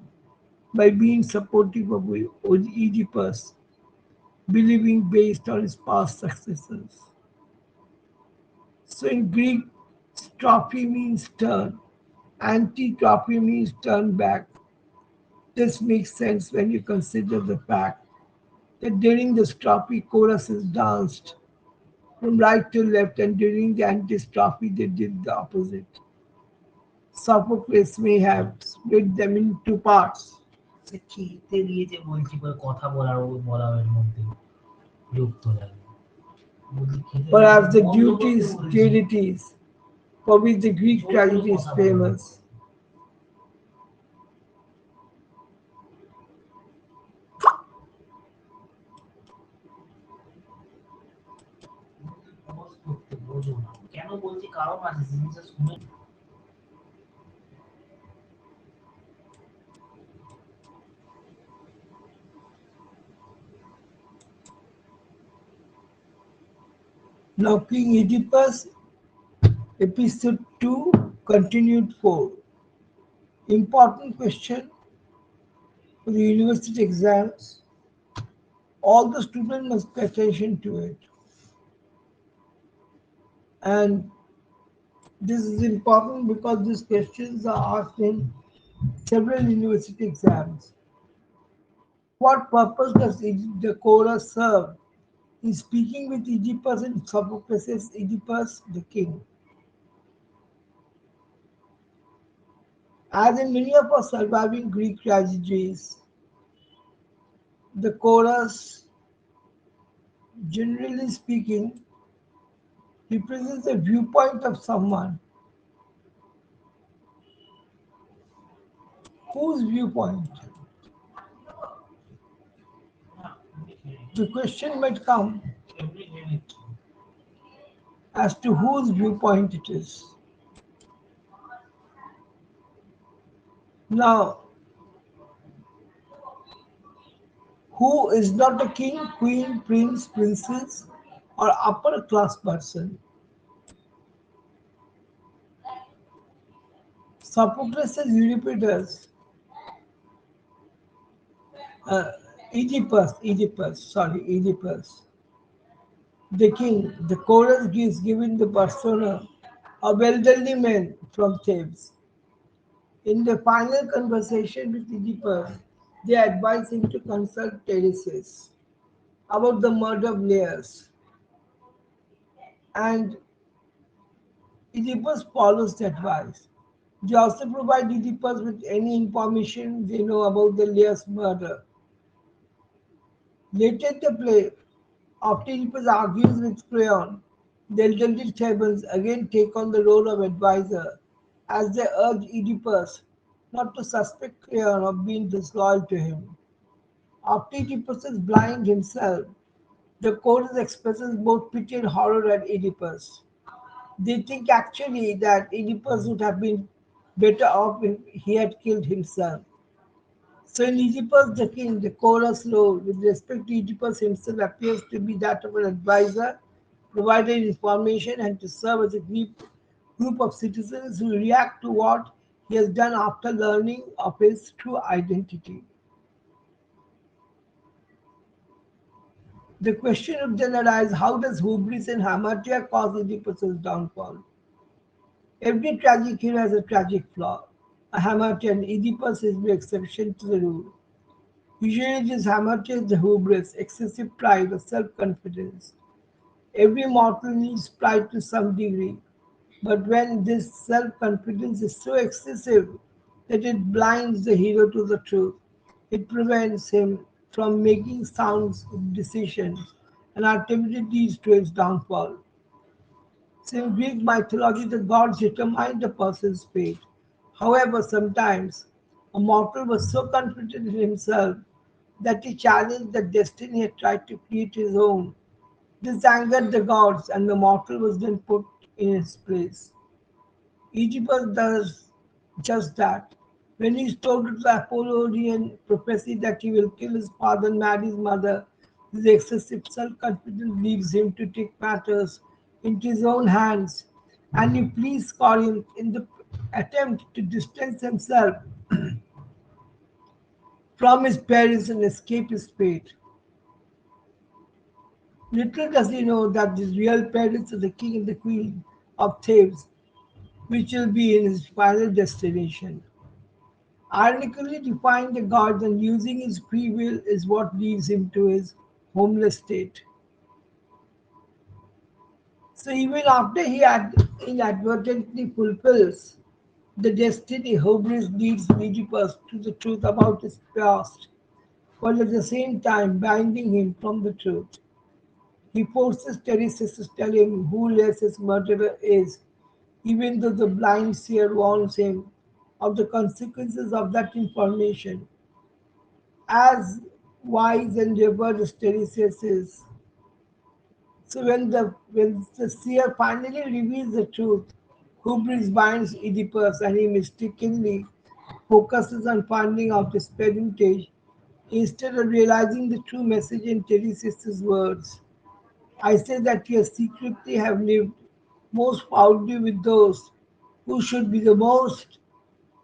by being supportive of Oedipus, believing based on his past successes. So in Greek, strophe means turn, anti-trophy means turn back. This makes sense when you consider the fact that during the strophe, chorus is danced from right to left, and during the antistrophe, they did the opposite. Sophocles may have split them in two parts. সে খেতে দিয়ে যে বলছি কথা বলার ও বলা এর মধ্যে বিরক্ত লাগে বলছি খেতে Perhaps the বন্ধ করতে duties, বলেছি deities, for which the Greek জোর করে tragedy is কথা বলা famous. খরচ করতে বোঝো না কেন বলছি কারণ আছে জিনিসটা শুনে Now, King Oedipus, episode 2, continued 4. Important question for the university exams. All the students must pay attention to it. And this is important because these questions are asked in several university exams. What purpose does the chorus serve in speaking with Oedipus and Sophocles' Oedipus, the king? As in many of our surviving Greek tragedies, the chorus, generally speaking, represents the viewpoint of someone. Whose viewpoint? The question might come as to whose viewpoint it is. Now, who is not a king, queen, prince, princess, or upper class person? Sophocles' Euripides, uh, Oedipus, the king, the chorus is given the persona of elderly men from Thebes. In the final conversation with Oedipus, they advise him to consult Tiresias about the murder of Laius, and Oedipus follows the advice. They also provide Oedipus with any information they know about the Laius murder. Later in the play, after Oedipus argues with Creon, the elderly Thebans again take on the role of advisor as they urge Oedipus not to suspect Creon of being disloyal to him. After Oedipus is blind himself, the chorus expresses both pity and horror at Oedipus. They think actually that Oedipus would have been better off if he had killed himself. So in Oedipus the king, the chorus role with respect to Oedipus himself appears to be that of an advisor, providing information and to serve as a group of citizens who react to what he has done after learning of his true identity. The question would then arise, how does hubris and hamartia cause Oedipus' downfall? Every tragic hero has a tragic flaw. A hamartia, and Oedipus is the exception to the rule. Usually this hamartia is the hubris, excessive pride or self-confidence. Every mortal needs pride to some degree, but when this self-confidence is so excessive that it blinds the hero to the truth, it prevents him from making sound decisions and ultimately leads to its downfall. So in Greek mythology, the gods determined a person's fate. However, sometimes a mortal was so confident in himself that he challenged the destiny and tried to create his own. This angered the gods, and the mortal was then put in his place. Oedipus does just that. When he is told to the Apollonian prophecy that he will kill his father and marry his mother, his excessive self confidence leaves him to take matters into his own hands, and he flees Corinth in the attempt to distance himself from his parents and escape his fate. Little does he know that his real parents are the king and the queen of Thebes, which will be in his final destination. Ironically, defying the gods and using his free will is what leads him to his homeless state. So even after he inadvertently fulfills the destiny, Hubris leads Oedipus to the truth about his past, while at the same time binding him from the truth. He forces Tiresias to tell him who his murderer is, even though the blind seer warns him of the consequences of that information. As wise and revered as Tiresias is, so when the seer finally reveals the truth, Hubris binds Oedipus and he mistakenly focuses on finding out his parentage instead of realizing the true message in Tiresias' words. I say that you secretly have lived most proudly with those who should be the most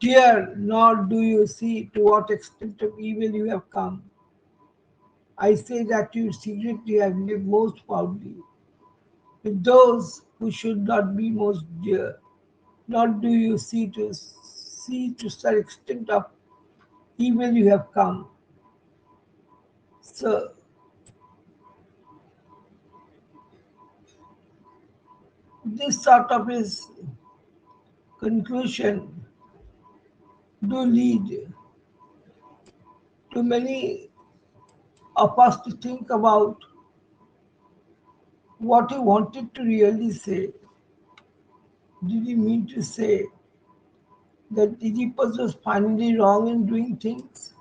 dear, nor do you see to what extent of evil you have come. I say that you secretly have lived most proudly with those who should not be most dear, nor do you see to such extent of evil you have come. So this sort of his conclusion do lead to many of us to think about what he wanted to really say. Did he mean to say that Oedipus was finally wrong in doing things?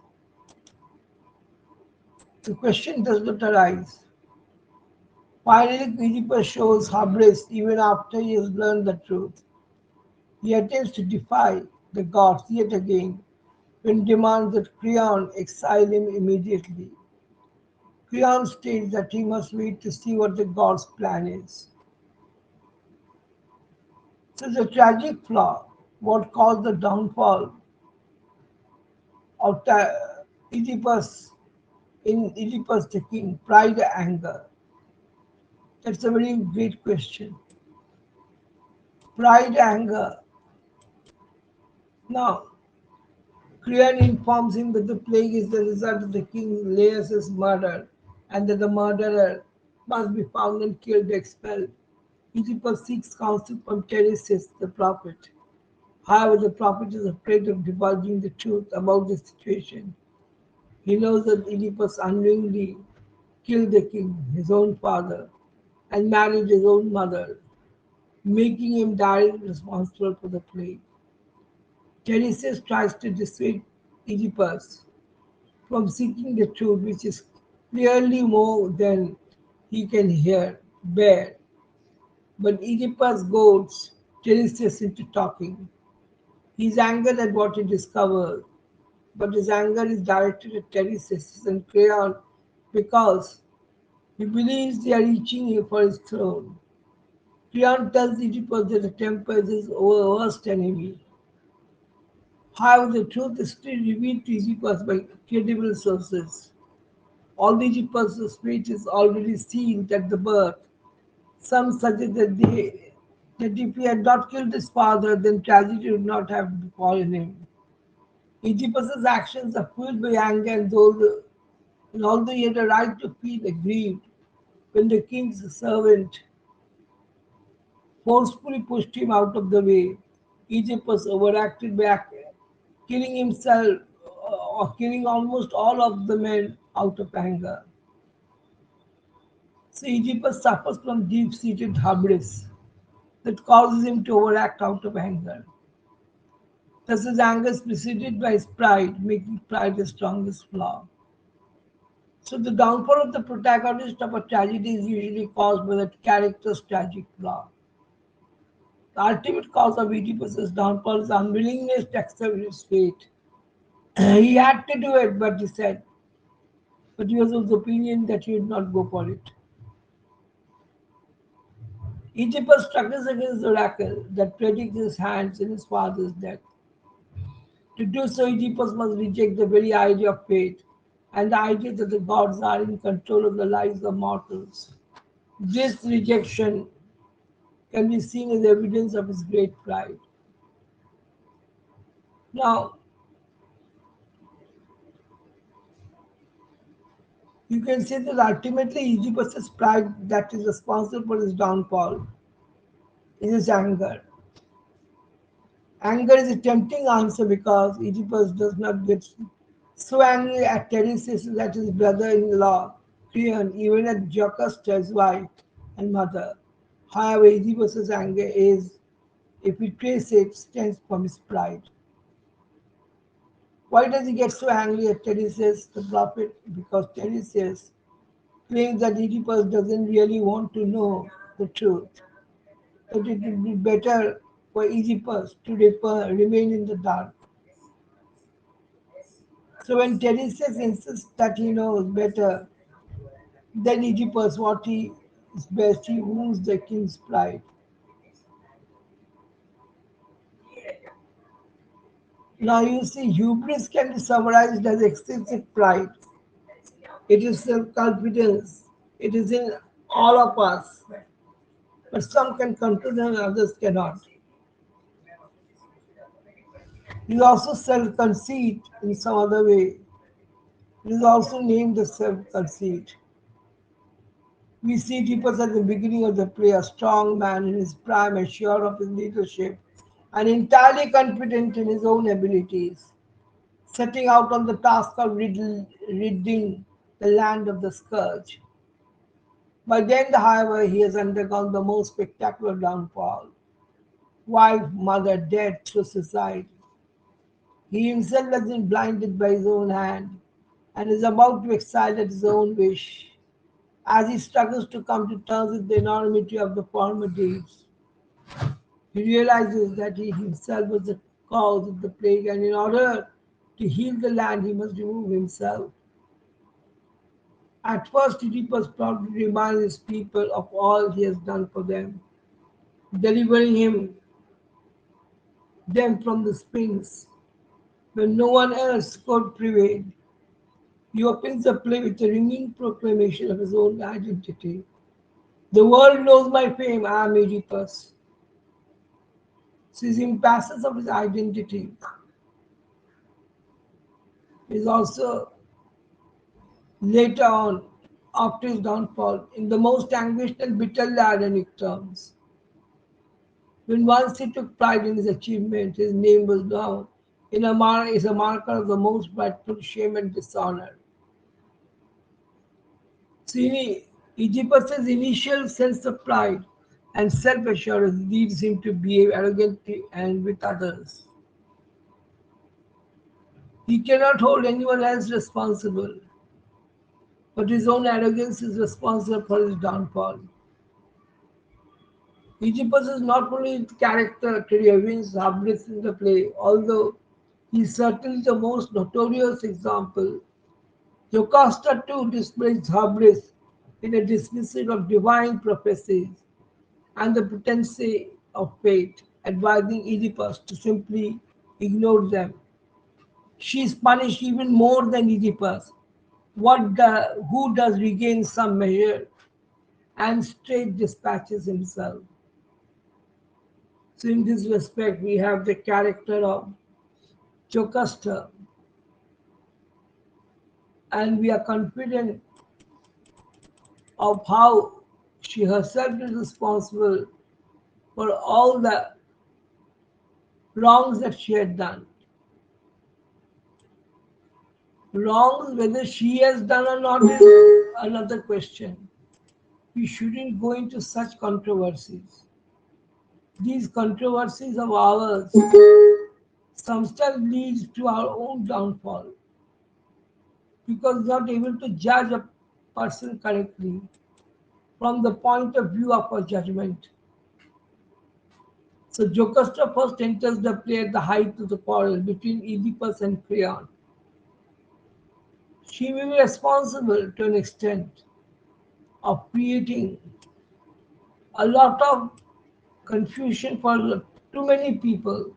The question does not arise. Finally, Oedipus shows hubris even after he has learned the truth. He attempts to defy the gods yet again when demands that Creon exile him immediately. Creon states that he must wait to see what the gods' plan is. So the tragic flaw, what caused the downfall of Oedipus in Oedipus the king, pride or anger? That's a very great question. Pride, anger. Now, Creon informs him that the plague is the result of the king Laius' murder and that the murderer must be found and killed or expelled. Oedipus seeks counsel from Tiresias, the prophet. However, the prophet is afraid of divulging the truth about the situation. He knows that Oedipus unknowingly killed the king, his own father, and married his own mother, making him directly responsible for the plague. Tiresias tries to dissuade Oedipus from seeking the truth, which is clearly more than he can bear. But Oedipus goads Tiresias into talking. He is angered at what he discovers, but his anger is directed at Tiresias and Creon because he believes they are reaching him for his throne. Creon tells Oedipus that the temper is his worst enemy. However, the truth is still revealed to Oedipus by credible sources. Although Oedipus' fate is already sealed at the birth, some suggest that if he had not killed his father, then tragedy would not have befallen him. Oedipus' actions are fueled by anger, and although he had a right to feel aggrieved when the king's servant forcefully pushed him out of the way, Oedipus overacted by killing himself or killing almost all of the men out of anger. So Oedipus suffers from deep-seated hubris that causes him to overact out of anger. Thus his anger is preceded by his pride, making pride the strongest flaw. So the downfall of the protagonist of a tragedy is usually caused by that character's tragic flaw. The ultimate cause of Oedipus's downfall is unwillingness to accept his fate. He had to do it, but he was of the opinion that he would not go for it. Oedipus struggles against the oracle that predicts his hands in his father's death. To do so, Oedipus must reject the very idea of fate and the idea that the gods are in control of the lives of mortals. This rejection can be seen as evidence of his great pride. Now, you can say that ultimately Oedipus's pride that is responsible for his downfall is his anger. Anger is a tempting answer because Oedipus does not get so angry at Tiresias that his brother-in-law, Creon, even at Jocasta's wife and mother. However, Oedipus's anger is, if we trace it, stems from his pride. Why does he get so angry at Tiresias, the prophet? Because Tiresias claims that Oedipus doesn't really want to know the truth, that it would be better for Oedipus to remain in the dark. So when Tiresias insists that he knows better than Oedipus what he is best, he wounds the king's pride. Now you see, hubris can be summarized as excessive pride. It is self-confidence. It is in all of us, but some can control and others cannot. It is also self-conceit in some other way. It is also named as self-conceit. We see Oedipus at the beginning of the play, a strong man in his prime, assured of his leadership, and entirely confident in his own abilities, setting out on the task of ridding the land of the scourge. By then, however, he has undergone the most spectacular downfall. Wife, mother dead through suicide. He himself has been blinded by his own hand and is about to exile at his own wish as he struggles to come to terms with the enormity of the former deeds. He realizes that he himself was the cause of the plague, and in order to heal the land, he must remove himself. At first, Oedipus proudly reminds his people of all he has done for them, delivering them from the Sphinx when no one else could prevail. He opens the play with a ringing proclamation of his own identity. The world knows my fame, I am Oedipus. So his impasse of his identity is also later on, after his downfall, in the most anguished and bitterly ironic terms. When once he took pride in his achievement, his name was now is a marker of the most frightful shame and dishonor. See, Oedipus's initial sense of pride and self-assurance leads him to behave arrogantly and with others. He cannot hold anyone else responsible, but his own arrogance is responsible for his downfall. Oedipus is not only the character Creon's hubris in the play, although he is certainly the most notorious example. Jocasta too displays hubris in a dismissal of divine prophecies and the potency of fate, advising Oedipus to simply ignore them. She is punished even more than Oedipus, who does regain some measure and straight dispatches himself. So, in this respect, we have the character of Jocasta, and we are confident of how she herself is responsible for all the wrongs that she had done. Wrongs, whether she has done or not, is another question. we shouldn't go into such controversies. These controversies of ours sometimes lead to our own downfall because not able to judge a person correctly from the point of view of our judgment. So Jocasta first enters the play at the height of the quarrel between Oedipus and Creon. She may be responsible to an extent of creating a lot of confusion for too many people.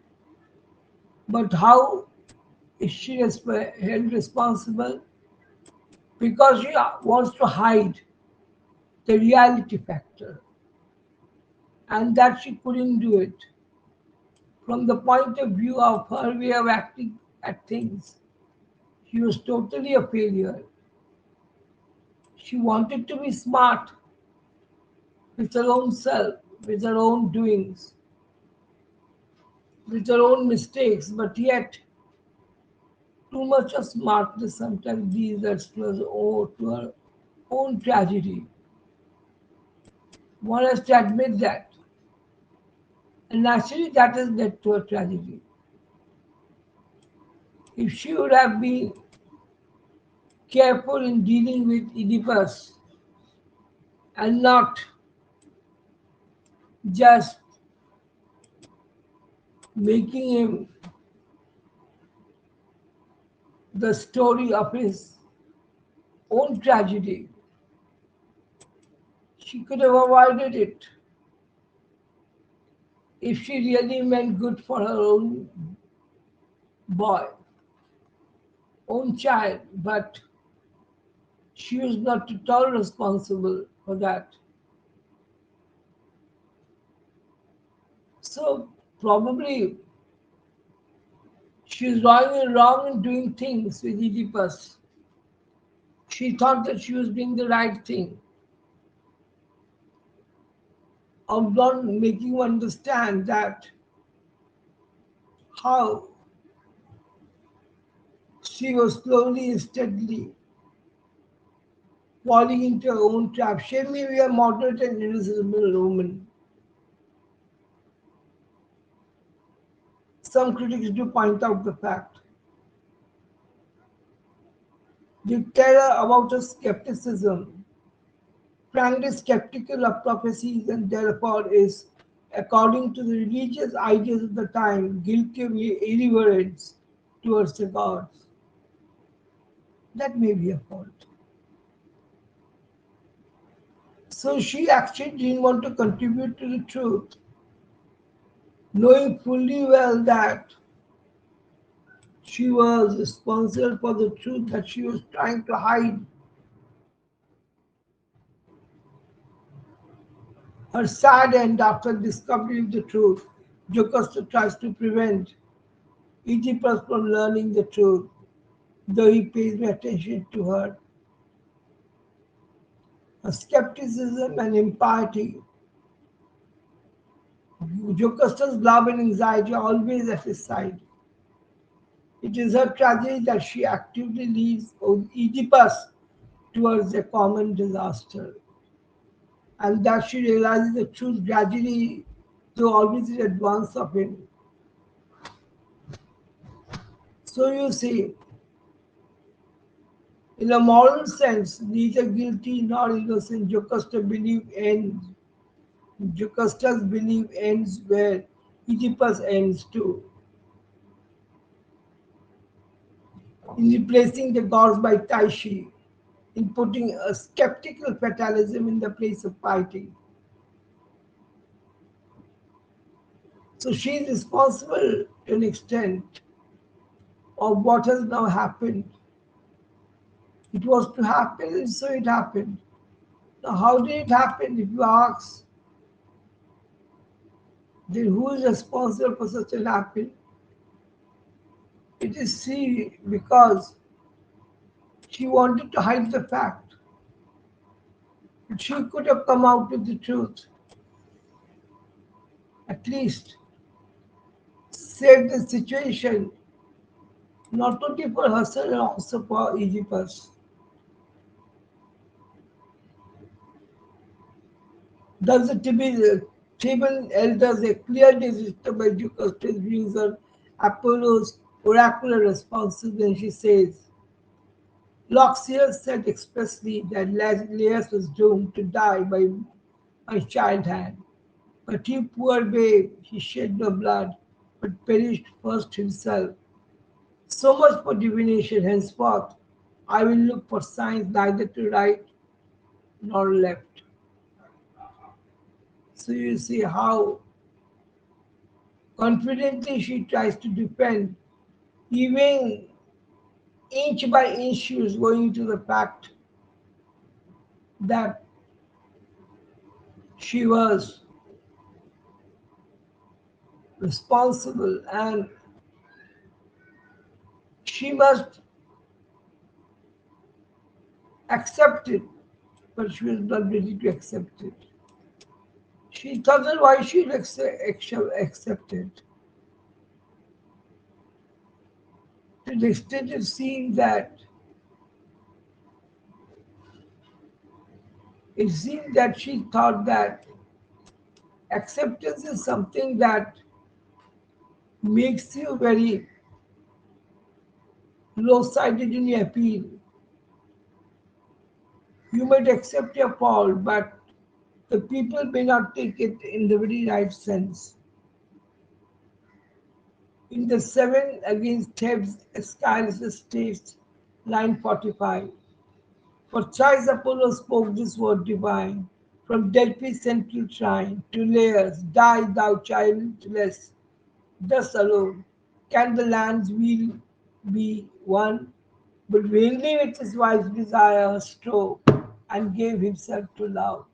But how is she held responsible? Because she wants to hide the reality factor and that she couldn't do it. From the point of view of her way of acting at things, she was totally a failure. She wanted to be smart with her own self, with her own doings, with her own mistakes, but yet too much of smartness sometimes leads to her own tragedy. One has to admit that. And naturally, that has led to a tragedy. If she would have been careful in dealing with Oedipus and not just making him the story of his own tragedy, she could have avoided it if she really meant good for her own boy, own child, but she was not at all responsible for that. So probably she was wrong in doing things with Oedipus. She thought that she was doing the right thing, of not making you understand that how she was slowly and steadily falling into her own trap. She may be a moderate and irresistible woman. Some critics do point out the fact. They tell her about her skepticism, frankly skeptical of prophecies, and therefore is, according to the religious ideas of the time, guilty of irreverence towards the gods. That may be a fault. So she actually didn't want to contribute to the truth, knowing fully well that she was responsible for the truth that she was trying to hide. Her sad end after discovery of the truth, Jocasta tries to prevent Oedipus from learning the truth, though he pays no attention to her. Her skepticism and impiety, Jocasta's love and anxiety are always at his side. It is her tragedy that she actively leads Oedipus towards a common disaster, and that she realizes the truth gradually, though always in advance of him. So you see, in a moral sense, neither guilty nor innocent, Jocasta's belief ends where Oedipus ends too, in replacing the gods by Tyche, in putting a skeptical fatalism in the place of piety. So she is responsible to an extent of what has now happened. It was to happen, and so it happened. Now, how did it happen? If you ask, then who is responsible for such an happen? It is she, because she wanted to hide the fact. But she could have come out with the truth, at least saved the situation, not only for herself, and also for Oedipus. Thus, the Theban elders a clear description by Jocasta's views on Apollo's oracular responses when she says, Loxias said expressly that Laius was doomed to die by my child hand. But you poor babe, he shed no blood, but perished first himself. So much for divination, henceforth I will look for signs neither to right nor left. So you see how confidently she tries to defend, even inch by inch she is going to the fact that she was responsible and she must accept it, but she was not ready to accept it. She thought why she would accept it. To the extent of seeing that it seemed that she thought that acceptance is something that makes you very low-sided in your appeal. You might accept your fault, but the people may not take it in the very right sense. In the 7 against Thebes, Aeschylus states, line 45, for thrice Apollo spoke this word divine, from Delphi's central shrine to Laius, die thou childless, thus alone can the land's weal be won. But vainly with his wife's desire strove, and gave himself to love.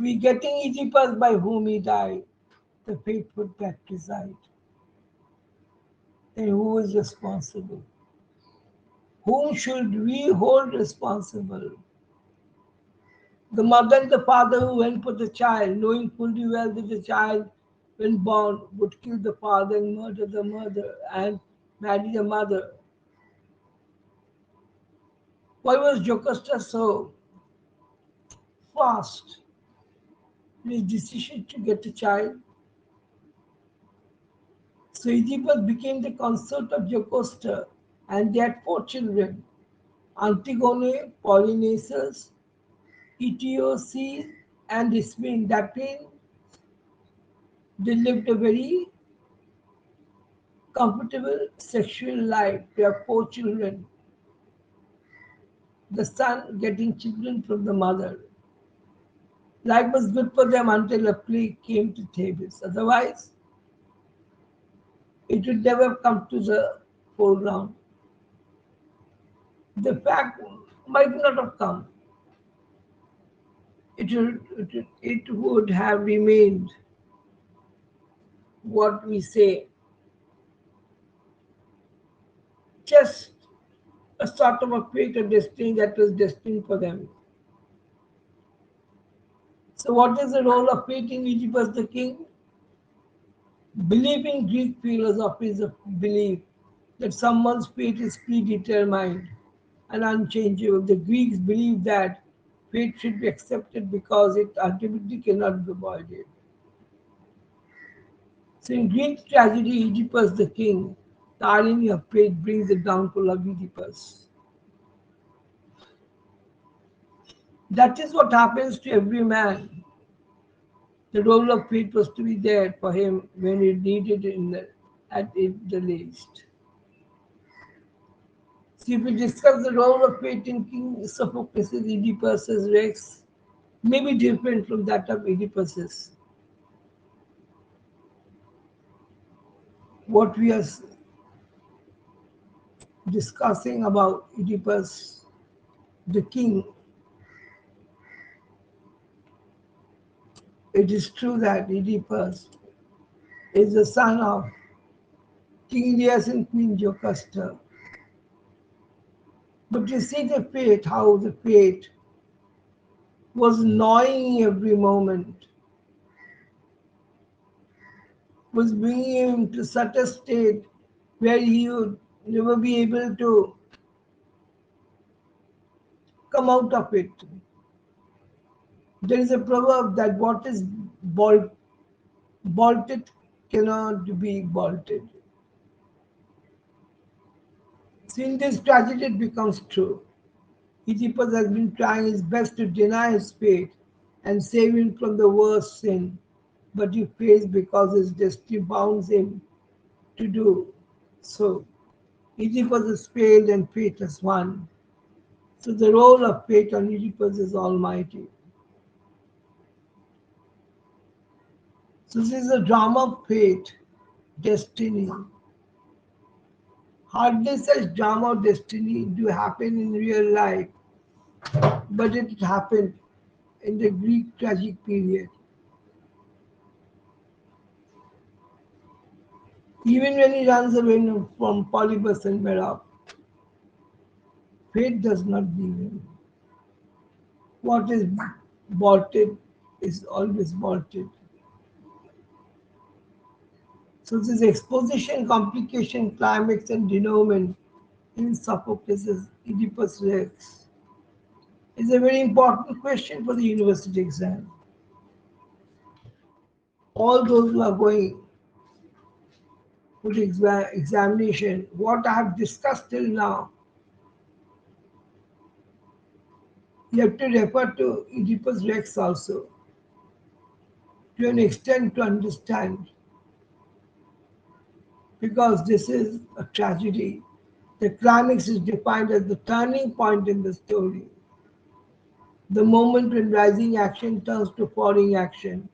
Begetting Oedipus by whom he died, the faithful patricide. Then who is responsible? Whom should we hold responsible? The mother and the father who went for the child, knowing fully well that the child, when born, would kill the father and murder the mother and marry the mother. Why was Jocasta so fast in his decision to get a child? So Oedipus became the consort of Jocasta, and they had 4 children, Antigone, Polynices, Eteocles, and Ismene. That means they lived a very comfortable sexual life. They have 4 children, the son getting children from the mother. Life was good for them until a plague came to Thebes. Otherwise, it would never come to the foreground. The fact might not have come. It would have remained what we say, just a sort of a fate or destiny that was destined for them. So, what is the role of fate in Oedipus the king? Believing Greek philosophy is a belief that someone's fate is predetermined and unchangeable. The Greeks believed that fate should be accepted because it ultimately cannot be avoided. So in Greek tragedy, Oedipus the king, the irony of fate brings the downfall of Oedipus. That is what happens to every man. The role of fate was to be there for him when he needed it at the least. So if we discuss the role of fate in King Sophocles' Oedipus's Rex, may be different from that of Oedipus's. What we are discussing about Oedipus, the king, it is true that Oedipus is the son of King Elias and Queen Jocasta. But you see the fate, how the fate was gnawing every moment, was bringing him to such a state where he would never be able to come out of it. There is a proverb that what is bolted cannot be bolted. So in this tragedy, it becomes true. Oedipus has been trying his best to deny his fate and save him from the worst sin, but he fails because his destiny bounds him to do so. Oedipus has failed and fate has won. So the role of fate on Oedipus is almighty. So this is a drama of fate, destiny. Hardly such drama of destiny do happen in real life, but it happened in the Greek tragic period. Even when he runs away from Polybus and Merope, fate does not leave him. What is bolted is always bolted. So this exposition, complication, climax, and denouement in Sophocles' Oedipus Rex is a very important question for the university exam. All those who are going for the examination, what I have discussed till now, you have to refer to Oedipus Rex also to an extent to understand, because this is a tragedy. The climax is defined as the turning point in the story, the moment when rising action turns to falling action,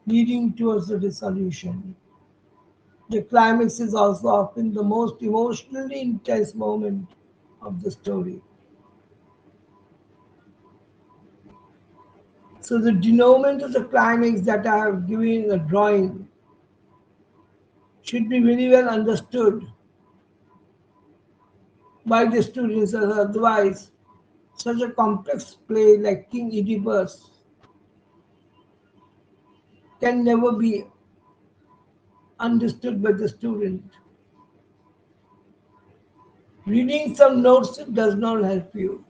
leading towards the dissolution. The climax is also often the most emotionally intense moment of the story. So the denouement of the climax that I have given in the drawing should be very well understood by the students, as otherwise such a complex play like King Oedipus can never be understood by the student. Reading some notes does not help you.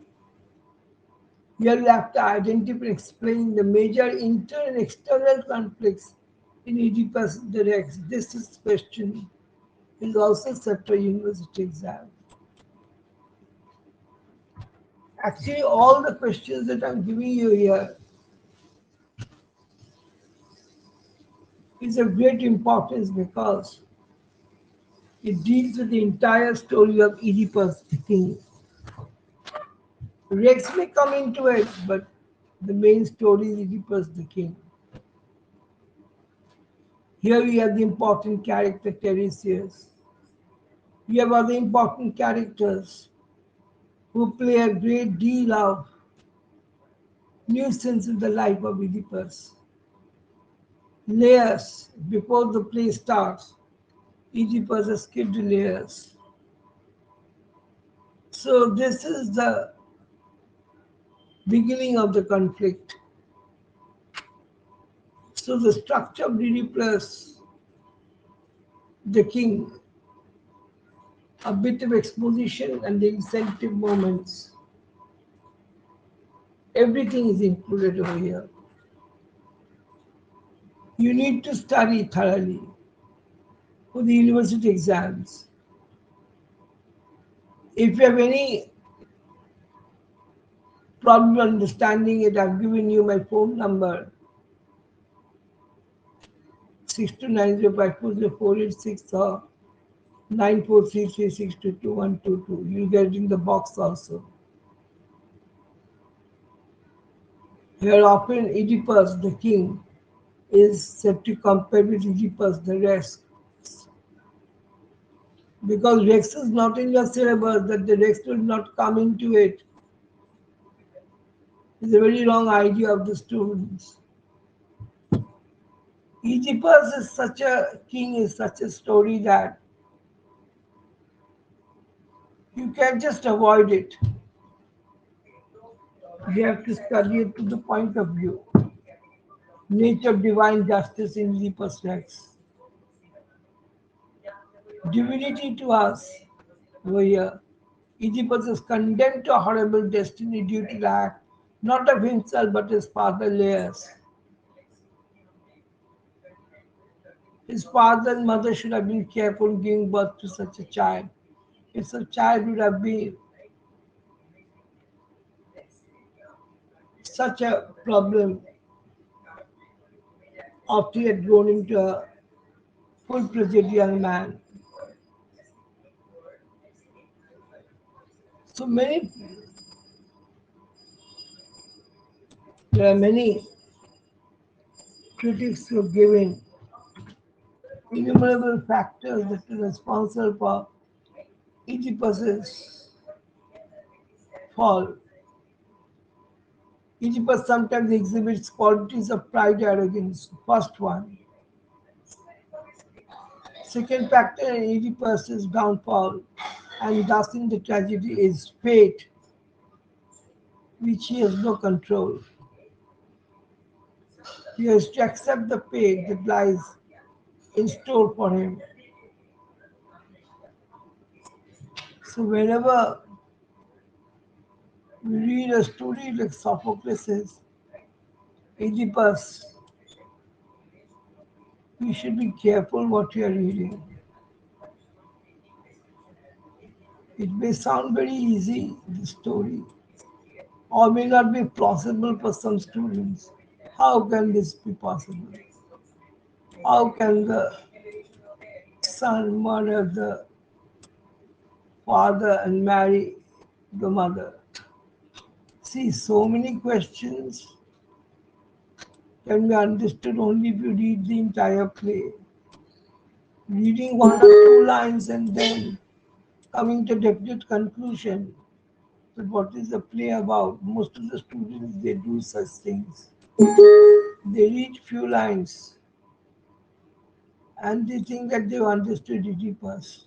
You will have to identify and explain the major internal and external conflicts in Oedipus Rex. This is question is also set for university exam. Actually, all the questions that I'm giving you here is of great importance because it deals with the entire story of Oedipus the king. Rex may come into it, but the main story is Oedipus the king. Here we have the important character Tiresias. We have other important characters who play a great deal of nuisance in the life of Oedipus. Laius, before the play starts, Oedipus has killed Laius. So this is the beginning of the conflict. So the structure of Oedipus, the king, a bit of exposition and the incentive moments. Everything is included over here. You need to study thoroughly for the university exams. If you have any problem understanding it, I've given you my phone number 6290540486 or 9433622122. You'll get it in the box also. Here often Oedipus, the king, is said to compare with Oedipus, the Rex. Because Rex is not in your syllabus, that the Rex will not come into it. It's a very wrong idea of the students. Oedipus is such a king, is such a story that you can just avoid it. You have to study it to the point of view. Nature of divine justice in Oedipus Rex. Divinity to us over here. Oedipus is condemned to a horrible destiny due to the act not of himself but his father Laius. His father and mother should have been careful in giving birth to such a child. If such child would have been such a problem after he had grown into a full-fledged young man. So many, there are many critics who have given innumerable factors that are responsible for Oedipus's fall. Oedipus sometimes exhibits qualities of pride and arrogance. First one. Second factor in Oedipus's downfall and thus in the tragedy is fate, which he has no control. He has to accept the fate that lies in store for him. So whenever we read a story like Sophocles' Oedipus, we should be careful what we are reading. It may sound very easy, the story, or may not be plausible for some students. How can this be possible? How can the son murder the father and marry the mother? See, so many questions can be understood only if you read the entire play. Reading one or two lines and then coming to a definite conclusion that what is the play about. Most of the students they do such things. They read few lines and they think that they've understood Oedipus.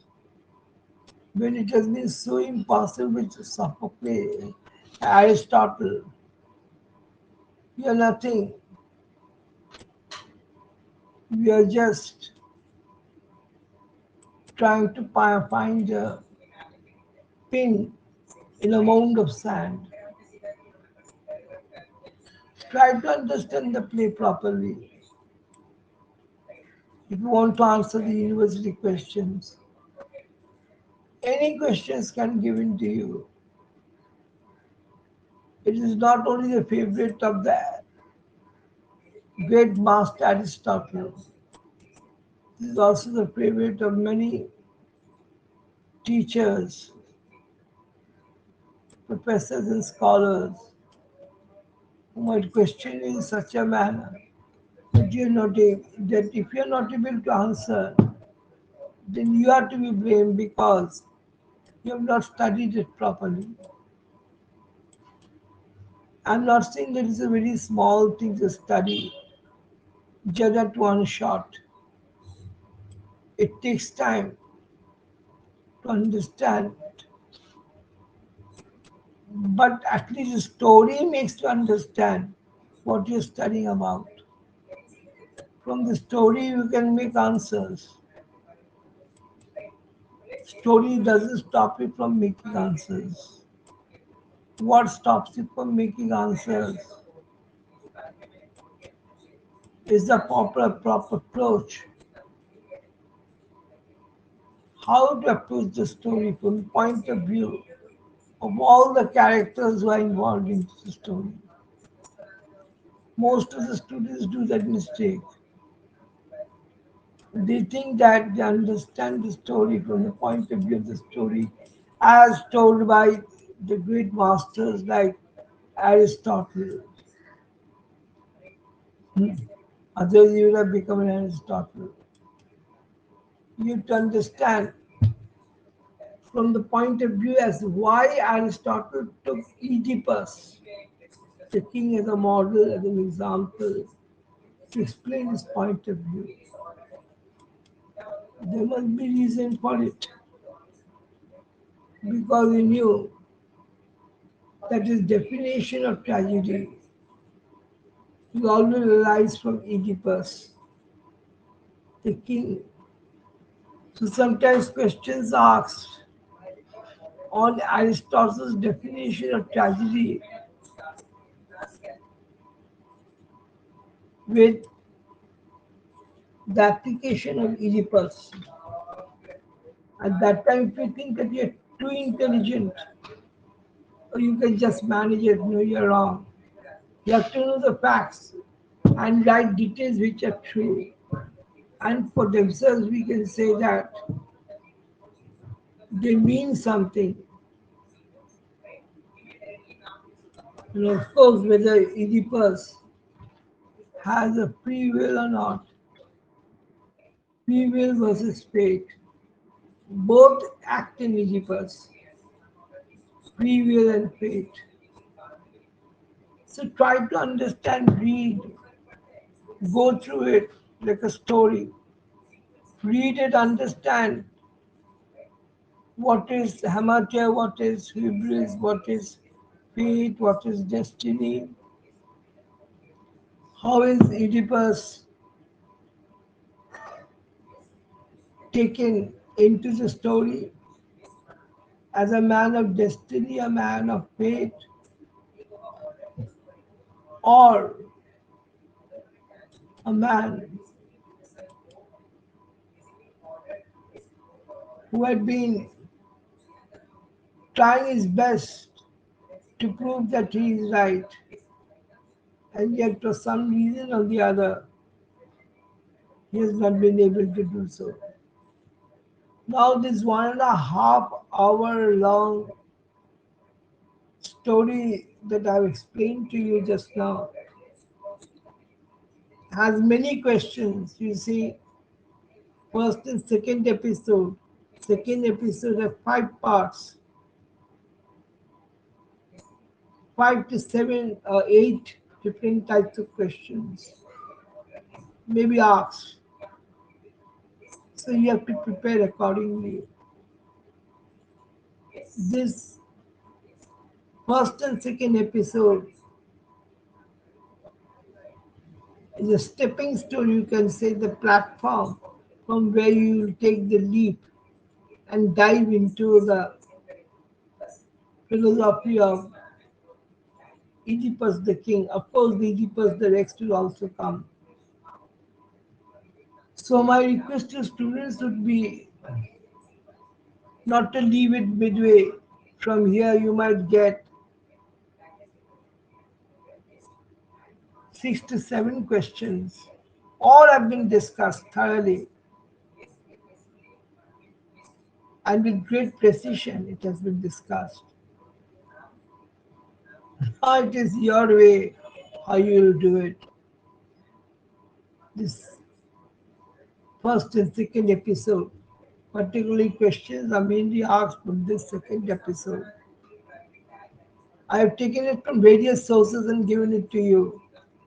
When it has been so impossible with Sophocles, Aristotle, we are nothing. We are just trying to find a pin in a mound of sand. Try to understand the play properly. If you want to answer the university questions, any questions can be given to you. It is not only the favorite of the great master Aristotle, it is also the favorite of many teachers, professors, and scholars who might question it in such a manner that that if you are not able to answer, then you are to be blamed because you have not studied it properly. I'm not saying that it's a very small thing to study just at one shot. It takes time to understand, but at least the story makes you understand what you're studying about. From the story, you can make answers. Story doesn't stop you from making answers. What stops you from making answers is the proper approach. How to approach the story from the point of view of all the characters who are involved in the story. Most of the students do that mistake. They think that they understand the story from the point of view of the story as told by the great masters like Aristotle. Hmm. Otherwise, you would have become an Aristotle. You have to understand from the point of view as why Aristotle took Oedipus, the king, as a model, as an example, to explain his point of view. There must be reason for it because he knew that his definition of tragedy always relies from Oedipus, the king. So sometimes questions asked on Aristotle's definition of tragedy with the application of Oedipus. At that time, if you think that you're too intelligent or you can just manage it, no, you're wrong. You have to know the facts and write details which are true. And for themselves, we can say that they mean something. Of course, whether Oedipus has a free will or not, free will versus fate, both act in Oedipus, free will and fate. So try to understand, read, go through it like a story. Read it, understand what is hamartia, what is hubris, what is fate, what is destiny, how is Oedipus taken into the story as a man of destiny, a man of fate, or a man who had been trying his best to prove that he is right, and yet for some reason or the other, he has not been able to do so. Now, this 1.5 hour long story that I've explained to you just now has many questions. You see, first and second episode. Second episode have 5 parts, 5 to 7 or 8 different types of questions, maybe asked. So you have to prepare accordingly. This first and second episode is a stepping stone, you can say, the platform from where you will take the leap and dive into the philosophy of Oedipus the king. Of course, the Oedipus the Rex will also come. So my request to students would be not to leave it midway. From here, you might get 6 to 7 questions. All have been discussed thoroughly and with great precision. It has been discussed. Now it is your way how you will do it. This first and second episode, particularly questions are mainly asked from this second episode. I have taken it from various sources and given it to you.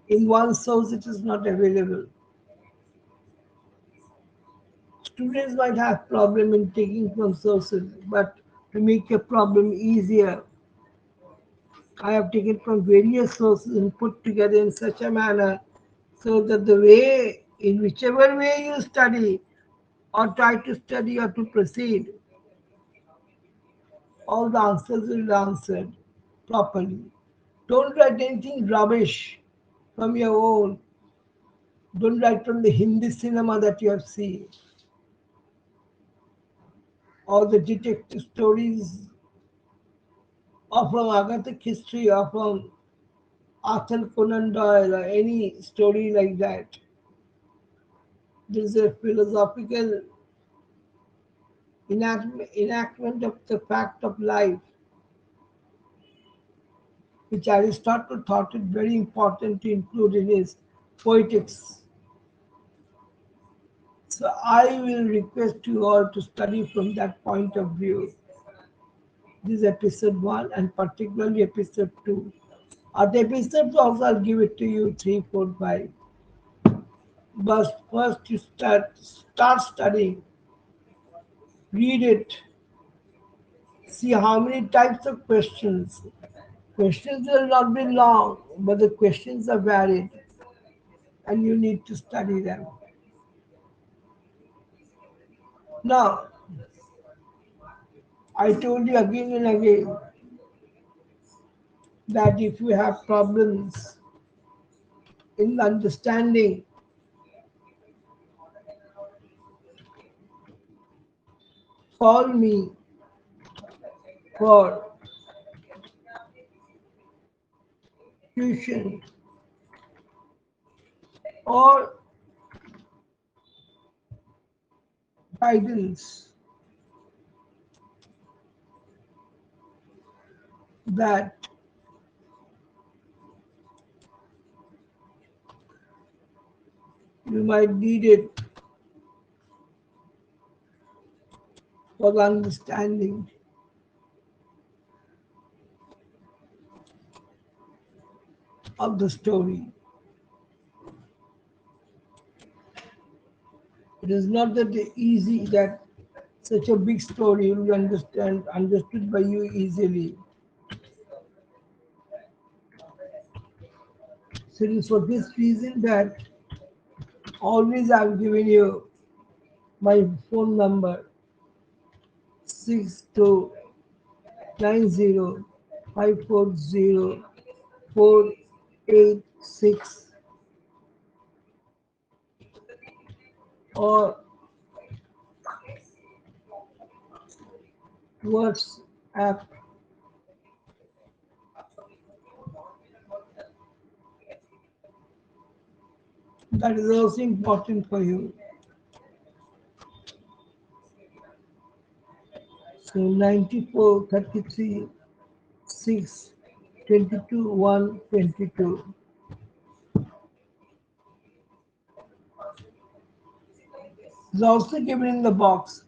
In one source, it is not available. Students might have problem in taking from sources, but to make your problem easier, I have taken from various sources and put together in such a manner so that the way, in whichever way you study or try to study or to proceed, all the answers will be answered properly. Don't write anything rubbish from your own. Don't write from the Hindi cinema that you have seen or the detective stories or from Agatha Christie or from Arthur Conan Doyle or any story like that. There is a philosophical enactment of the fact of life, which Aristotle thought it very important to include in his poetics. So I will request you all to study from that point of view. This is episode 1 and particularly episode 2. Other episodes also I'll give it to you 3, 4, 5. But first you start studying, read it, see how many types of questions. Questions will not be long, but the questions are varied and you need to study them. Now, I told you again and again that if you have problems in the understanding call me for tuition or guidance that you might need it for the understanding of the story. It is not that easy that such a big story will be understood by you easily. So it is for this reason that always I've given you my phone number 6290 540 486 or WhatsApp. That is also important for you. So 94 33 6 22 122 is also given in the box.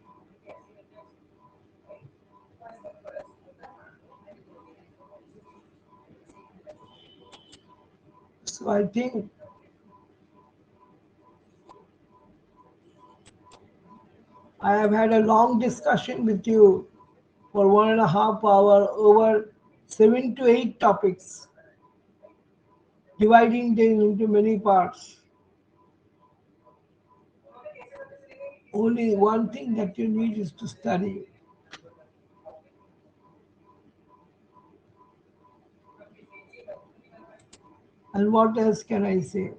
So I think I have had a long discussion with you for 1.5 hours over 7 to 8 topics, dividing them into many parts. Only one thing that you need is to study. And what else can I say?